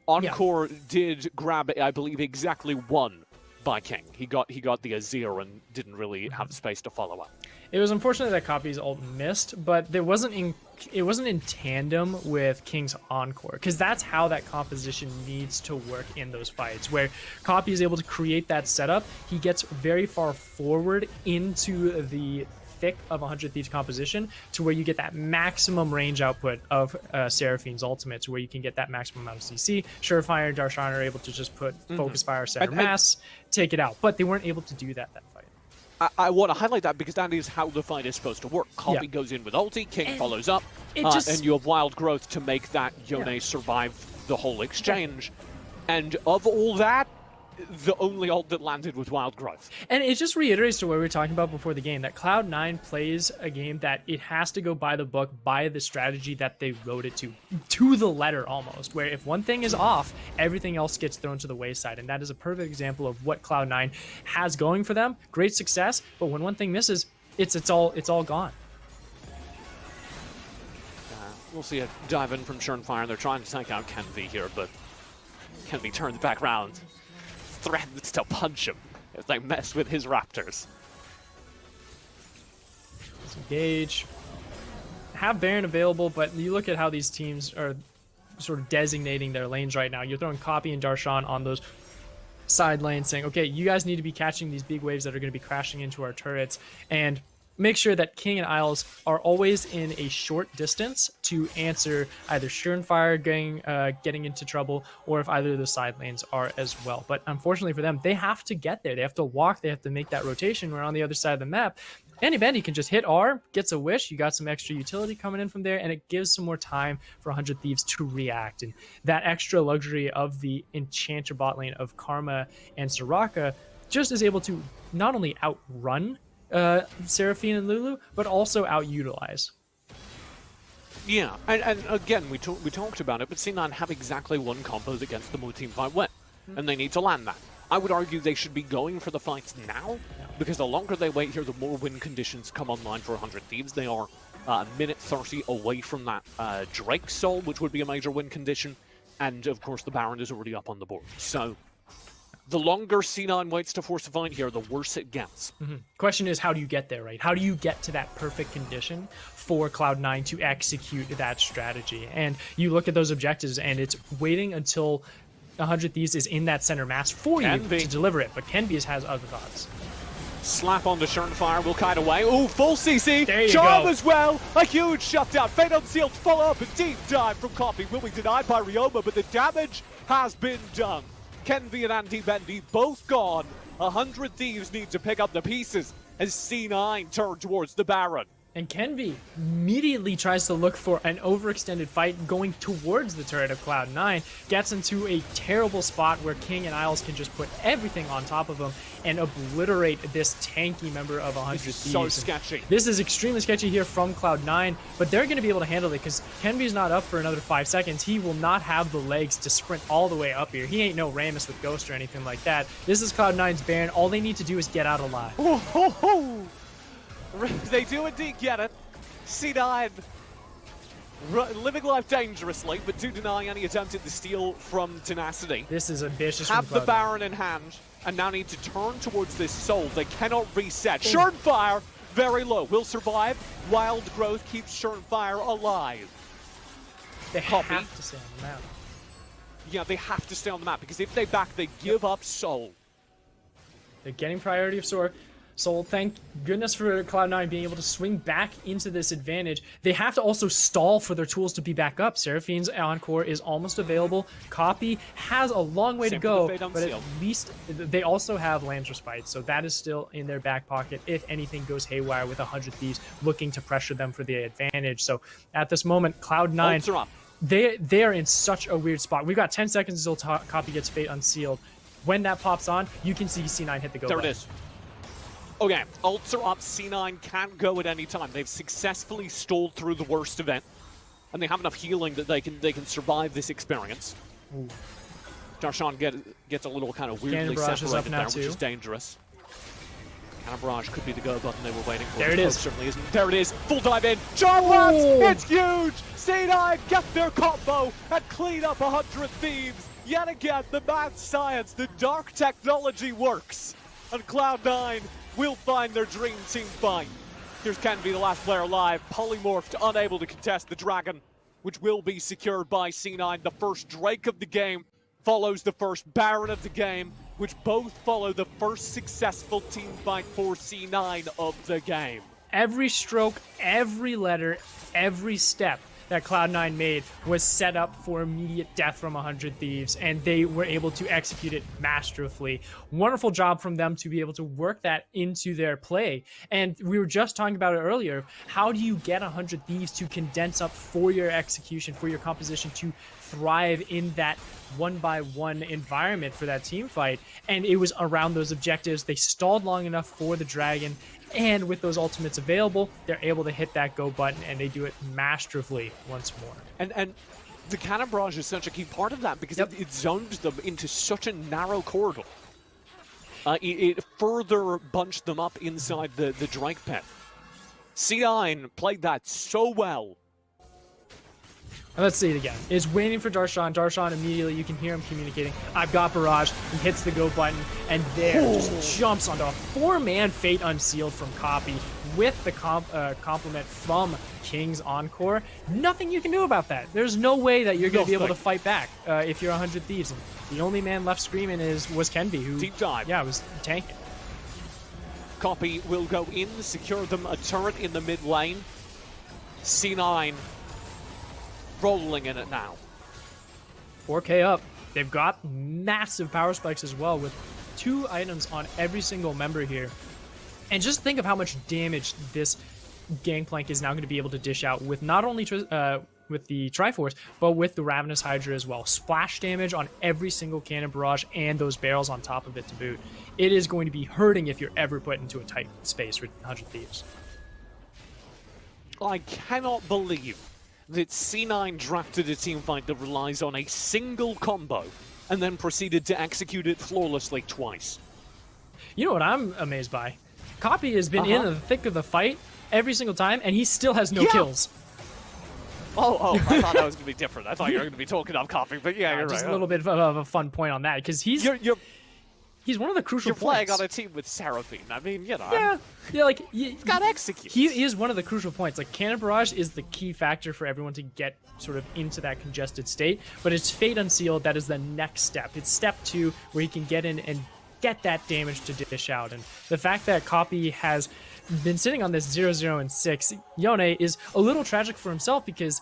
Encore did grab, I believe, exactly one by King. He got the Azir and didn't really have the space to follow up. It was unfortunate that Copy's ult missed, but it wasn't in tandem with King's Encore, because that's how that composition needs to work in those fights, where Copy is able to create that setup. He gets very far forward into the thick of 100 Thieves composition to where you get that maximum range output of Seraphine's ultimate, to where you can get that maximum amount of CC. Surefire and Darshan are able to just put Focus Fire, Center Mass, take it out, but they weren't able to do that fight. I want to highlight that because that is how the fight is supposed to work. Copy goes in with ulti, King follows up, and you have Wild Growth to make that Yone survive the whole exchange. And of all that, the only ult that landed was Wild Growth. And it just reiterates to what we were talking about before the game, that Cloud9 plays a game that it has to go by the book, by the strategy that they wrote it to the letter almost, where if one thing is off, everything else gets thrown to the wayside. And that is a perfect example of what Cloud9 has going for them. Great success, but when one thing misses, it's all gone. We'll see a dive in from Fire. They're trying to take out Kenvi here, but Kenvi turns back around. Threatens to punch him if they mess with his Raptors. Disengage. Have Baron available, but you look at how these teams are sort of designating their lanes right now. You're throwing Copy and Darshan on those side lanes, saying, okay, you guys need to be catching these big waves that are going to be crashing into our turrets, and make sure that King and Isles are always in a short distance to answer either Fire getting into trouble, or if either of the side lanes are as well. But unfortunately for them, they have to get there. They have to walk. They have to make that rotation. Where on the other side of the map, Andy Bendy can just hit R, gets a Wish. You got some extra utility coming in from there, and it gives some more time for 100 Thieves to react. And that extra luxury of the Enchanter bot lane of Karma and Soraka just is able to not only outrun Seraphine and Lulu, but also out-utilize. Yeah, and again, we talked about it, but C9 have exactly one combo that gets them a team fight win, and they need to land that. I would argue they should be going for the fights now, because the longer they wait here, the more win conditions come online for 100 Thieves. They are a minute 30 away from that Drake Soul, which would be a major win condition, and of course the Baron is already up on the board. So the longer C9 waits to force a fight here, the worse it gets. Question is, how do you get there, right? How do you get to that perfect condition for Cloud9 to execute that strategy? And you look at those objectives, and it's waiting until 100 Thieves is in that center mass for you to deliver it. But Kenvi has other thoughts. Slap on the Fire will kite away. Ooh, full CC. There you Charm go. as well. A huge shutdown. Fate Unsealed follow up. A deep dive from Copy will be denied by Ryoma, but the damage has been done. Kenvi and Andy Bendy both gone. 100 Thieves need to pick up the pieces as C9 turn towards the Baron. And Kenvi immediately tries to look for an overextended fight going towards the turret of Cloud9, gets into a terrible spot where King and Isles can just put everything on top of him and obliterate this tanky member of 100 This is Thieves. so sketchy. This is extremely sketchy here from Cloud9, but they're going to be able to handle it because Kenvi's not up for another 5 seconds. He will not have the legs to sprint all the way up here. He ain't no Rammus with Ghost or anything like that. This is Cloud9's Baron. All they need to do is get out alive. Oh, ho, ho. They do indeed get it. C9 living life dangerously, but do deny any attempt at the steal from Tenacity. This is ambitious. Have the Baron in hand, and now need to turn towards this Soul. They cannot reset. Shurnfire, very low, will survive. Wild Growth keeps Shurnfire alive. They have to stay on the map. Yeah, they have to stay on the map, because if they back, they give up Soul. They're getting priority of Soul, thank goodness for Cloud9 being able to swing back into this advantage. They have to also stall for their tools to be back up. Seraphine's Encore is almost available. Copy has a long way to go, but at least they also have Lamb's Respite, so that is still in their back pocket if anything goes haywire with 100 Thieves looking to pressure them for the advantage. So at this moment, Cloud9, they are in such a weird spot. We've got 10 seconds until Copy gets Fate Unsealed. When that pops on, you can see C9 hit the go button. There it is. Okay, ults are up, C9 can't go at any time. They've successfully stalled through the worst event, and they have enough healing that they can survive this experience. Darshan gets a little kind of weirdly separated there, which is dangerous. Cannon Barrage could be the go button they were waiting for. There it is. Certainly isn't. There it is. Full dive in. Charm Blast! It's huge! C9 get their combo and clean up 100 Thieves. Yet again, the mad science, the dark technology works. And Cloud9 will find their dream team fight. Here's Kenvi, the last player alive, polymorphed, unable to contest the dragon, which will be secured by C9. The first Drake of the game follows the first Baron of the game, which both follow the first successful team fight for C9 of the game. Every stroke, every letter, every step that Cloud9 made was set up for immediate death from 100 Thieves, and they were able to execute it masterfully. Wonderful job from them to be able to work that into their play. And we were just talking about it earlier. How do you get 100 Thieves to condense up for your execution, for your composition to thrive in that one-by-one environment for that team fight? And it was around those objectives. They stalled long enough for the dragon, and with those ultimates available, they're able to hit that go button, and they do it masterfully once more. And the Cannon Barrage is such a key part of that, because it zoned them into such a narrow corridor. It further bunched them up inside the Drake pit. C9 played that so well. Let's see it again. It's waiting for Darshan. Darshan immediately, you can hear him communicating. I've got Barrage. He hits the go button, and there just jumps onto a 4-man Fate Unsealed from Copy with the compliment from King's Encore. Nothing you can do about that. There's no way that you're going to be able to fight back if you're 100 Thieves. And the only man left screaming was Kenvi, who deep dive. Yeah, was tanking. Copy will go in, secure them a turret in the mid lane. C9 rolling in it now. 4K up. They've got massive power spikes as well, with 2 items on every single member here. And just think of how much damage this Gangplank is now going to be able to dish out with not only with the Triforce, but with the Ravenous Hydra as well. Splash damage on every single Cannon Barrage and those barrels on top of it to boot. It is going to be hurting if you're ever put into a tight space with 100 Thieves. I cannot believe that C9 drafted a teamfight that relies on a single combo and then proceeded to execute it flawlessly twice. You know what I'm amazed by? Copy has been in the thick of the fight every single time, and he still has no kills. Oh, I thought that was going to be different. I thought you were going to be talking up Copy, but yeah, you're right. Just a little bit of a fun point on that, because he's one of the crucial points. You're playing on a team with Seraphine. I mean, you know. Yeah, like he's got execute. He is one of the crucial points. Like, Cannon Barrage is the key factor for everyone to get sort of into that congested state, but it's Fate Unsealed that is the next step. It's step 2 where he can get in and get that damage to dish out. And the fact that Copy has been sitting on this 0-0 and 6, Yone, is a little tragic for himself, because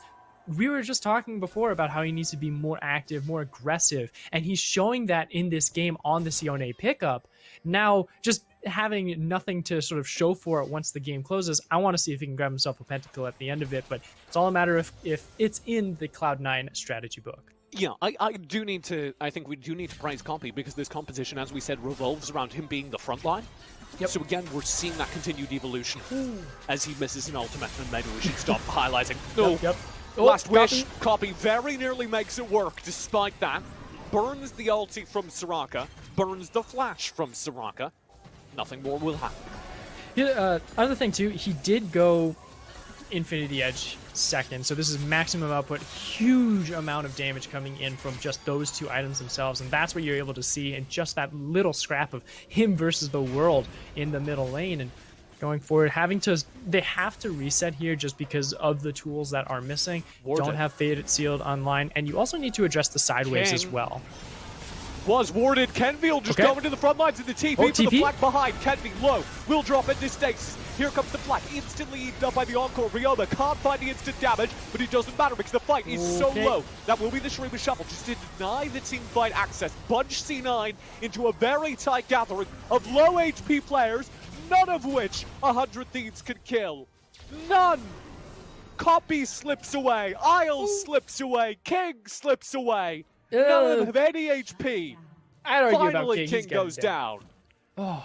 we were just talking before about how he needs to be more active, more aggressive, and he's showing that in this game on the Yone pickup. Now, just having nothing to sort of show for it once the game closes. I want to see if he can grab himself a pentakill at the end of it, but it's all a matter of if it's in the Cloud9 strategy book. Yeah, I think we do need to praise Compy, because this composition, as we said, revolves around him being the front line. Yep. So again, we're seeing that continued evolution as he misses an ultimate, and maybe we should stop highlighting. No. Yep. Last wish. Copy very nearly makes it work despite that. Burns the ulti from Soraka, burns the flash from Soraka. Nothing more will happen. Yeah, other thing too, he did go Infinity Edge second, so this is maximum output, huge amount of damage coming in from just those two items themselves, and that's what you're able to see in just that little scrap of him versus the world in the middle lane. And going forward, they have to reset here just because of the tools that are missing. Don't have Fade Sealed online, and you also need to address the sideways as well. Was warded. Kenville just going to the front lines of the TP for the flag behind. Kenville low. Will drop into stasis. Here comes the flag. Instantly eaten up by the Encore. Ryoma can't find the instant damage, but it doesn't matter because the fight is so low. That will be the Shuriba Shuffle just to deny the team fight access. Bunch C9 into a very tight gathering of low HP players, none of which 100 Thieves can kill. None! Copy slips away. Isles slips away. King slips away. None of them have any HP. I'd argue Finally, about King goes down. Oh.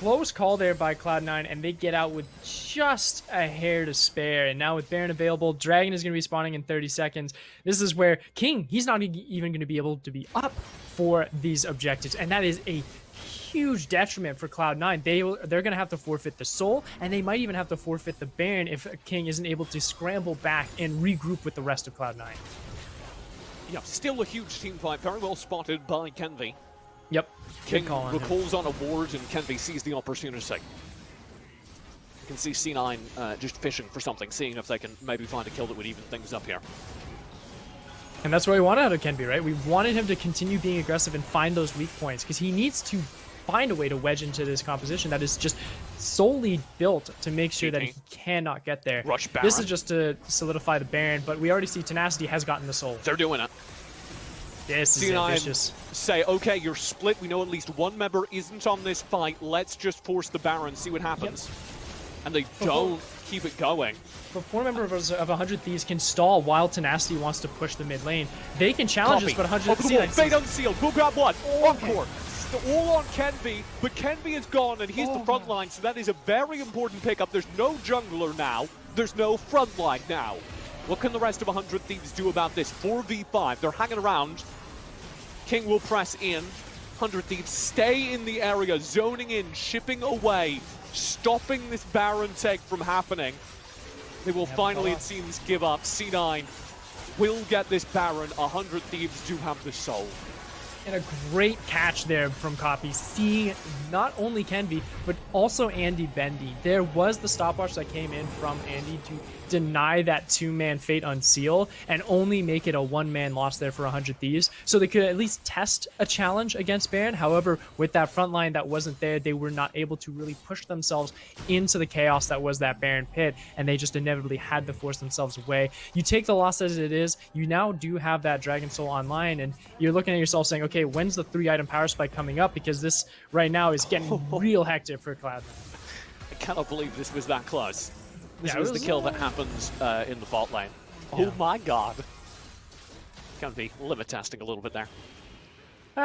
Close call there by Cloud9, and they get out with just a hair to spare. And now with Baron available, Dragon is going to be spawning in 30 seconds. This is where King, he's not even going to be able to be up for these objectives. And that is a huge detriment for Cloud9. They're going to have to forfeit the soul, and they might even have to forfeit the Baron if King isn't able to scramble back and regroup with the rest of Cloud9. Yeah, still a huge team fight. Very well spotted by Kenvy. Yep. King recalls on a ward, and Kenvy sees the opportunity. You can see C9 just fishing for something, seeing if they can maybe find a kill that would even things up here. And that's what we wanted out of Kenvy, right? We wanted him to continue being aggressive and find those weak points, because he needs to find a way to wedge into this composition that is just solely built to make sure that he cannot get there. Rush Baron. This is just to solidify the Baron, but we already see Tenacity has gotten the soul. They're doing it. This is ambitious. Say, okay, you're split. We know at least one member isn't on this fight. Let's just force the Baron, see what happens. Yep. And they don't keep it going. But 4 members of 100 Thieves can stall while Tenacity wants to push the mid lane. They can challenge us, but 100 Thieves... Fade unsealed. We'll grab one. Encore. All on Kenvy, but Kenvy is gone, and he's the front line, so that is a very important pickup. There's no jungler now. There's no front line now. What can the rest of 100 Thieves do about this? 4v5. They're hanging around. King will press in. 100 Thieves stay in the area, zoning in, shipping away, stopping this Baron take from happening. They will finally, it seems, give up. C9 will get this Baron. 100 Thieves do have the soul. And a great catch there from Copy, seeing not only Kenvy, but also Andy Bendy. There was the stopwatch that came in from Andy to deny that 2-man Fate Unseal and only make it a 1-man loss there for 100 Thieves. So they could at least test a challenge against Baron. However, with that front line that wasn't there, they were not able to really push themselves into the chaos that was that Baron pit, and they just inevitably had to force themselves away. You take the loss as it is, you now do have that Dragon Soul online, and you're looking at yourself saying, okay, when's the 3-item power spike coming up? Because this right now is getting real hectic for Cloud9. I cannot believe this was that close. This was the kill that happens in the bot lane. Yeah. Oh my god. Can be limit testing a little bit there.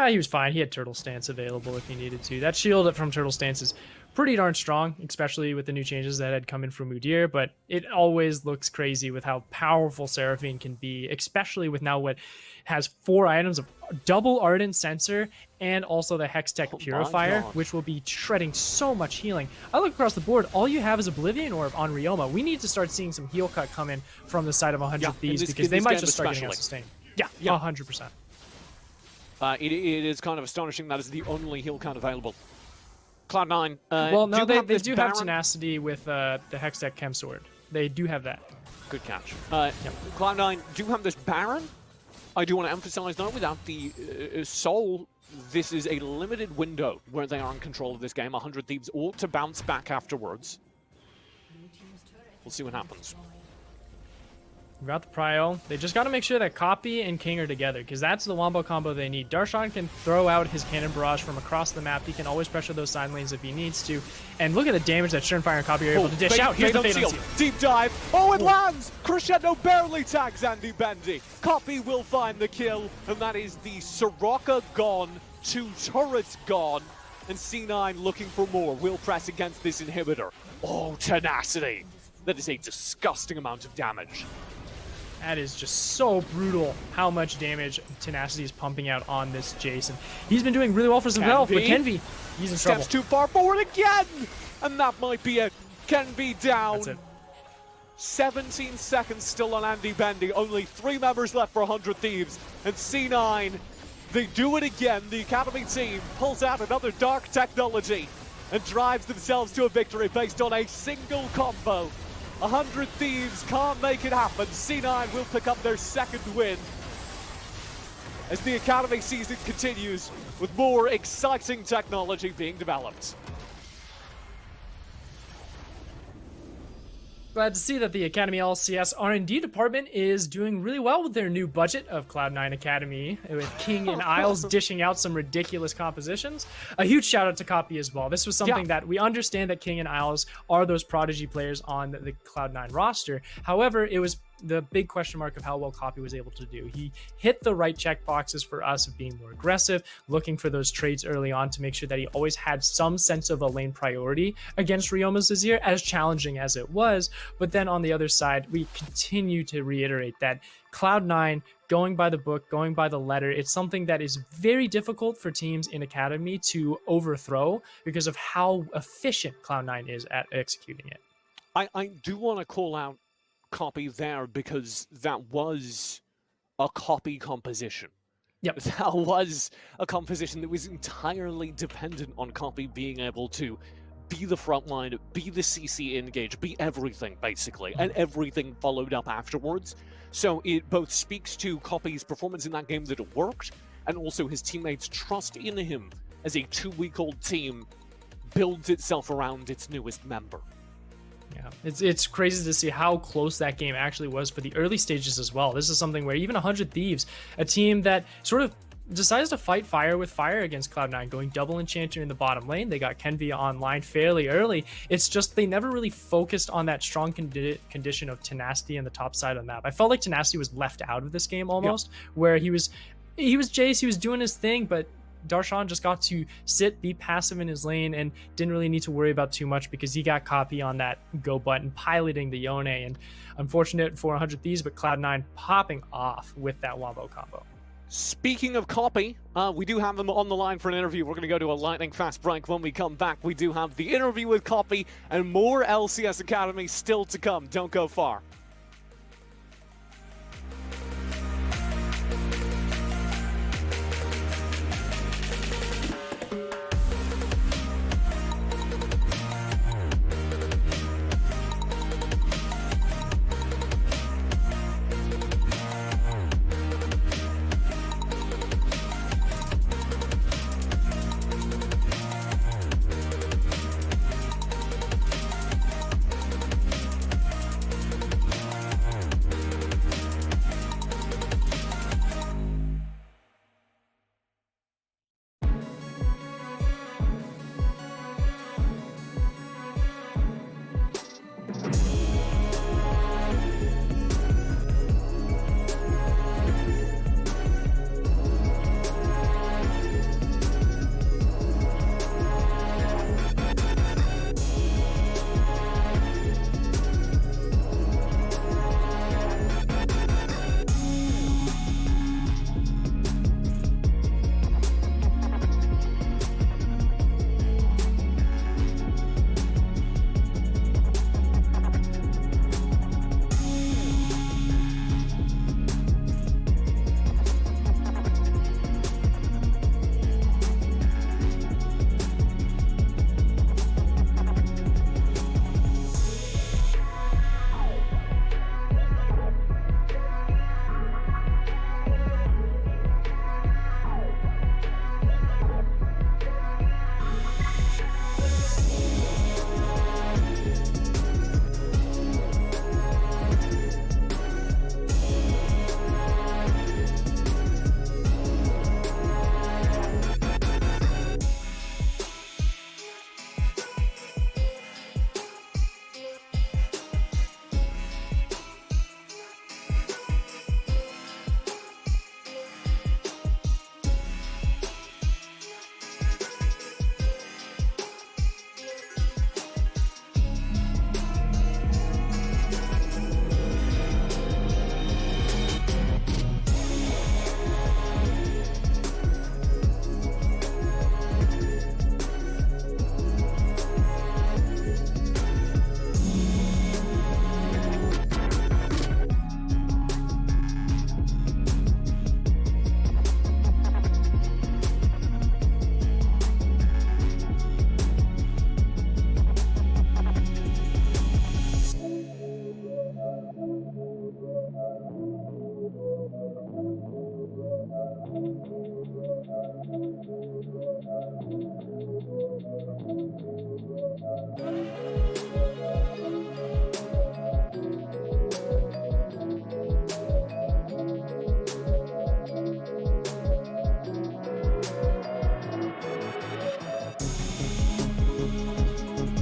He was fine. He had Turtle Stance available if he needed to. That shield from Turtle Stance is pretty darn strong, especially with the new changes that had come in from Mudir, but it always looks crazy with how powerful Seraphine can be, especially with now what has 4 items of double Ardent Sensor and also the Hextech Purifier, which will be shredding so much healing. I look across the board, all you have is Oblivion Orb on Ryoma. We need to start seeing some heal cut come in from the side of 100 Thieves, because they might just start getting out sustained. Yeah, 100%. It is kind of astonishing that is the only heal count available. Cloud9. Well, no, they do have Tenacity with the Hextech Chem Sword. They do have that. Good catch. Cloud9 do have this Baron. I do want to emphasize, though, without the Soul, this is a limited window where they are in control of this game. 100 Thieves ought to bounce back afterwards. We'll see what happens. We've got the prio. They just got to make sure that Copy and King are together, because that's the wombo combo they need. Darshan can throw out his cannon barrage from across the map. He can always pressure those side lanes if he needs to. And look at the damage that Surenfire and Copy are able to dish out. Here's the Fade on Seal. Deep dive. Oh, it lands! Crescendo barely tags Andy Bendy. Copy will find the kill, and that is the Soraka gone, 2 turrets gone, and C9 looking for more. Will press against this inhibitor. Oh, tenacity. That is a disgusting amount of damage. That is just so brutal how much damage Tenacity is pumping out on this Jason. He's been doing really well for himself, but Kenvi, he's in trouble. Steps too far forward again! And that might be it. Kenvi down. That's it. 17 seconds still on Andy Bendy. Only 3 members left for 100 Thieves. And C9, they do it again. The Academy team pulls out another dark technology and drives themselves to a victory based on a single combo. 100 Thieves can't make it happen. C9 will pick up their 2nd win as the Academy season continues with more exciting technology being developed. Glad to see that the Academy LCS R&D department is doing really well with their new budget of Cloud9 Academy, with King and Isles dishing out some ridiculous compositions. A huge shout out to Copy as well. This was something that we understand that King and Isles are those prodigy players on the Cloud9 roster. However, it was the big question mark of how well Copy was able to do. He hit the right check boxes for us of being more aggressive, looking for those trades early on to make sure that he always had some sense of a lane priority against Ryoma's Azir, as challenging as it was. But then on the other side, we continue to reiterate that Cloud9, going by the book, going by the letter, it's something that is very difficult for teams in Academy to overthrow because of how efficient Cloud9 is at executing it. I do want to call out Copy there because that was a Copy composition. Yep. That was a composition that was entirely dependent on Copy being able to be the front line, be the CC engage, be everything basically, and everything followed up afterwards. So it both speaks to Copy's performance in that game that it worked, and also his teammates' trust in him as a 2-week-old team builds itself around its newest member. Yeah, it's crazy to see how close that game actually was for the early stages as well. This is something where even 100 Thieves, a team that sort of decides to fight fire with fire against Cloud9, going double enchanter in the bottom lane. They got Kenvi online fairly early. It's just they never really focused on that strong condition of Tenacity on the top side of the map. I felt like Tenacity was left out of this game almost, where he was Jace, he was doing his thing, but Darshan just got to sit, be passive in his lane, and didn't really need to worry about too much because he got Copy on that go button, piloting the Yone. And unfortunate for 100 Thieves, but Cloud9 popping off with that wombo combo. Speaking of Copy, we do have them on the line for an interview. We're going to go to a lightning fast break. When we come back, we do have the interview with Copy and more LCS Academy still to come. Don't go far.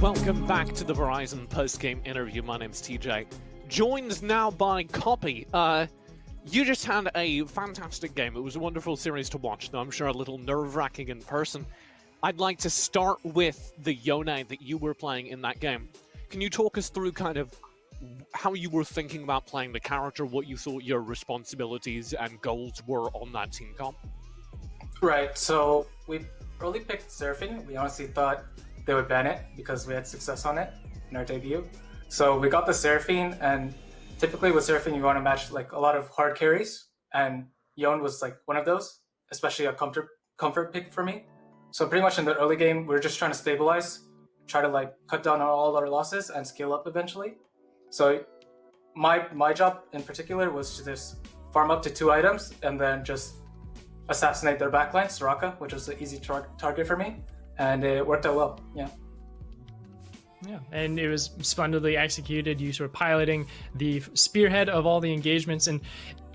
Welcome back to the Verizon post-game interview. My name's TJ. Joined now by Copy. You just had a fantastic game. It was a wonderful series to watch, though I'm sure a little nerve-wracking in person. I'd like to start with the Yone that you were playing in that game. Can you talk us through kind of how you were thinking about playing the character, what you thought your responsibilities and goals were on that team comp? Right, so we early picked Seraphine. We honestly thought they would ban it because we had success on it in our debut. So we got the Seraphine, and typically with Seraphine you want to match like a lot of hard carries, and Yone was like one of those, especially a comfort pick for me. So pretty much in the early game we were just trying to stabilize, try to like cut down on all our losses and scale up eventually. So my job in particular was to just farm up to 2 items and then just assassinate their backline, Soraka, which was an easy target for me, and it worked out well. Yeah, and it was splendidly executed. You sort of piloting the spearhead of all the engagements, and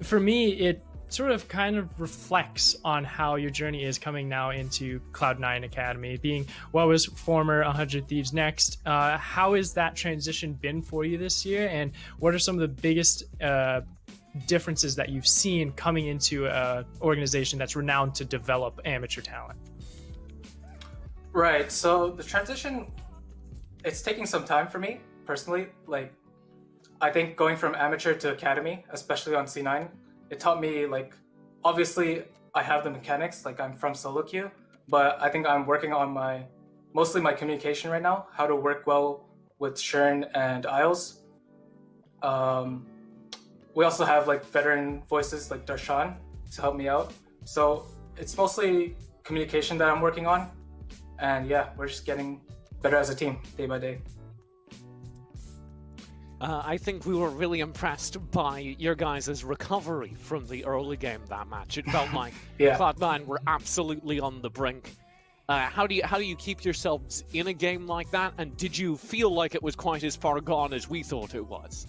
for me, it sort of kind of reflects on how your journey is coming now into Cloud9 Academy, being what was former 100 Thieves Next. How has that transition been for you this year, and what are some of the biggest differences that you've seen coming into an organization that's renowned to develop amateur talent? Right, so the transition, it's taking some time for me personally. Like, I think going from amateur to academy, especially on C9, it taught me, like, obviously I have the mechanics, like I'm from solo queue, but I think I'm working on mostly my communication right now, how to work well with Shern and Isles. We also have like veteran voices like Darshan to help me out. So it's mostly communication that I'm working on. And yeah, we're just getting better as a team day by day. I think we were really impressed by your guys' recovery from the early game that match. It felt like Yeah. Cloud9 were absolutely on the brink. How do you keep yourselves in a game like that? And did you feel like it was quite as far gone as we thought it was?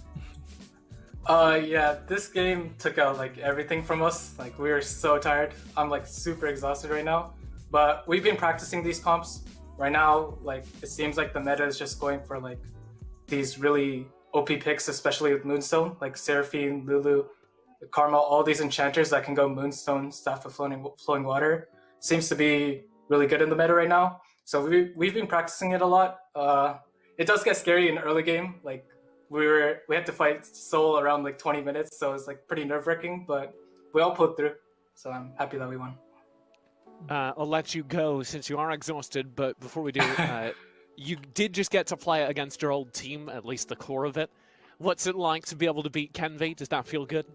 Yeah, this game took out like everything from us. Like, we were so tired. I'm like super exhausted right now. But we've been practicing these comps. Right now, like, it seems like the meta is just going for like these really OP picks, especially with Moonstone, like Seraphine, Lulu, Karma, all these enchanters that can go Moonstone, Staff of Flowing Water. Seems to be really good in the meta right now. So we've been practicing it a lot. It does get scary in the early game. Like, we had to fight Soul around like 20 minutes, so it's like pretty nerve-wracking, but we all pulled through. So I'm happy that we won. I'll let you go since you are exhausted, but before we do, you did just get to play against your old team, at least the core of it. What's it like to be able to beat Kenvi? Does that feel good?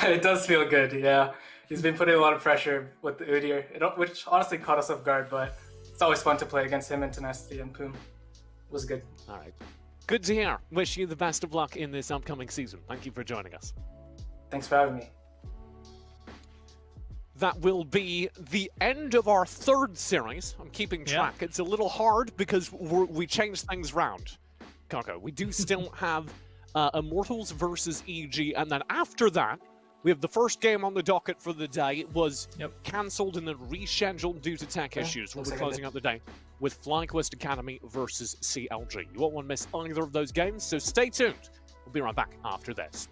It does feel good, yeah. He's been putting a lot of pressure with the Udyr, which honestly caught us off guard, but it's always fun to play against him and Tenacity and Poom. It was good. All right. Good to hear. Wish you the best of luck in this upcoming season. Thank you for joining us. Thanks for having me. That will be the end of our 3rd series. I'm keeping track. Yeah. It's a little hard because we changed things round. Kako, we do still have Immortals versus EG, and then after that, we have the first game on the docket for the day. It was cancelled and then rescheduled due to tech issues. We'll be closing out the day with FlyQuest Academy versus CLG. You won't want to miss either of those games, so stay tuned. We'll be right back after this.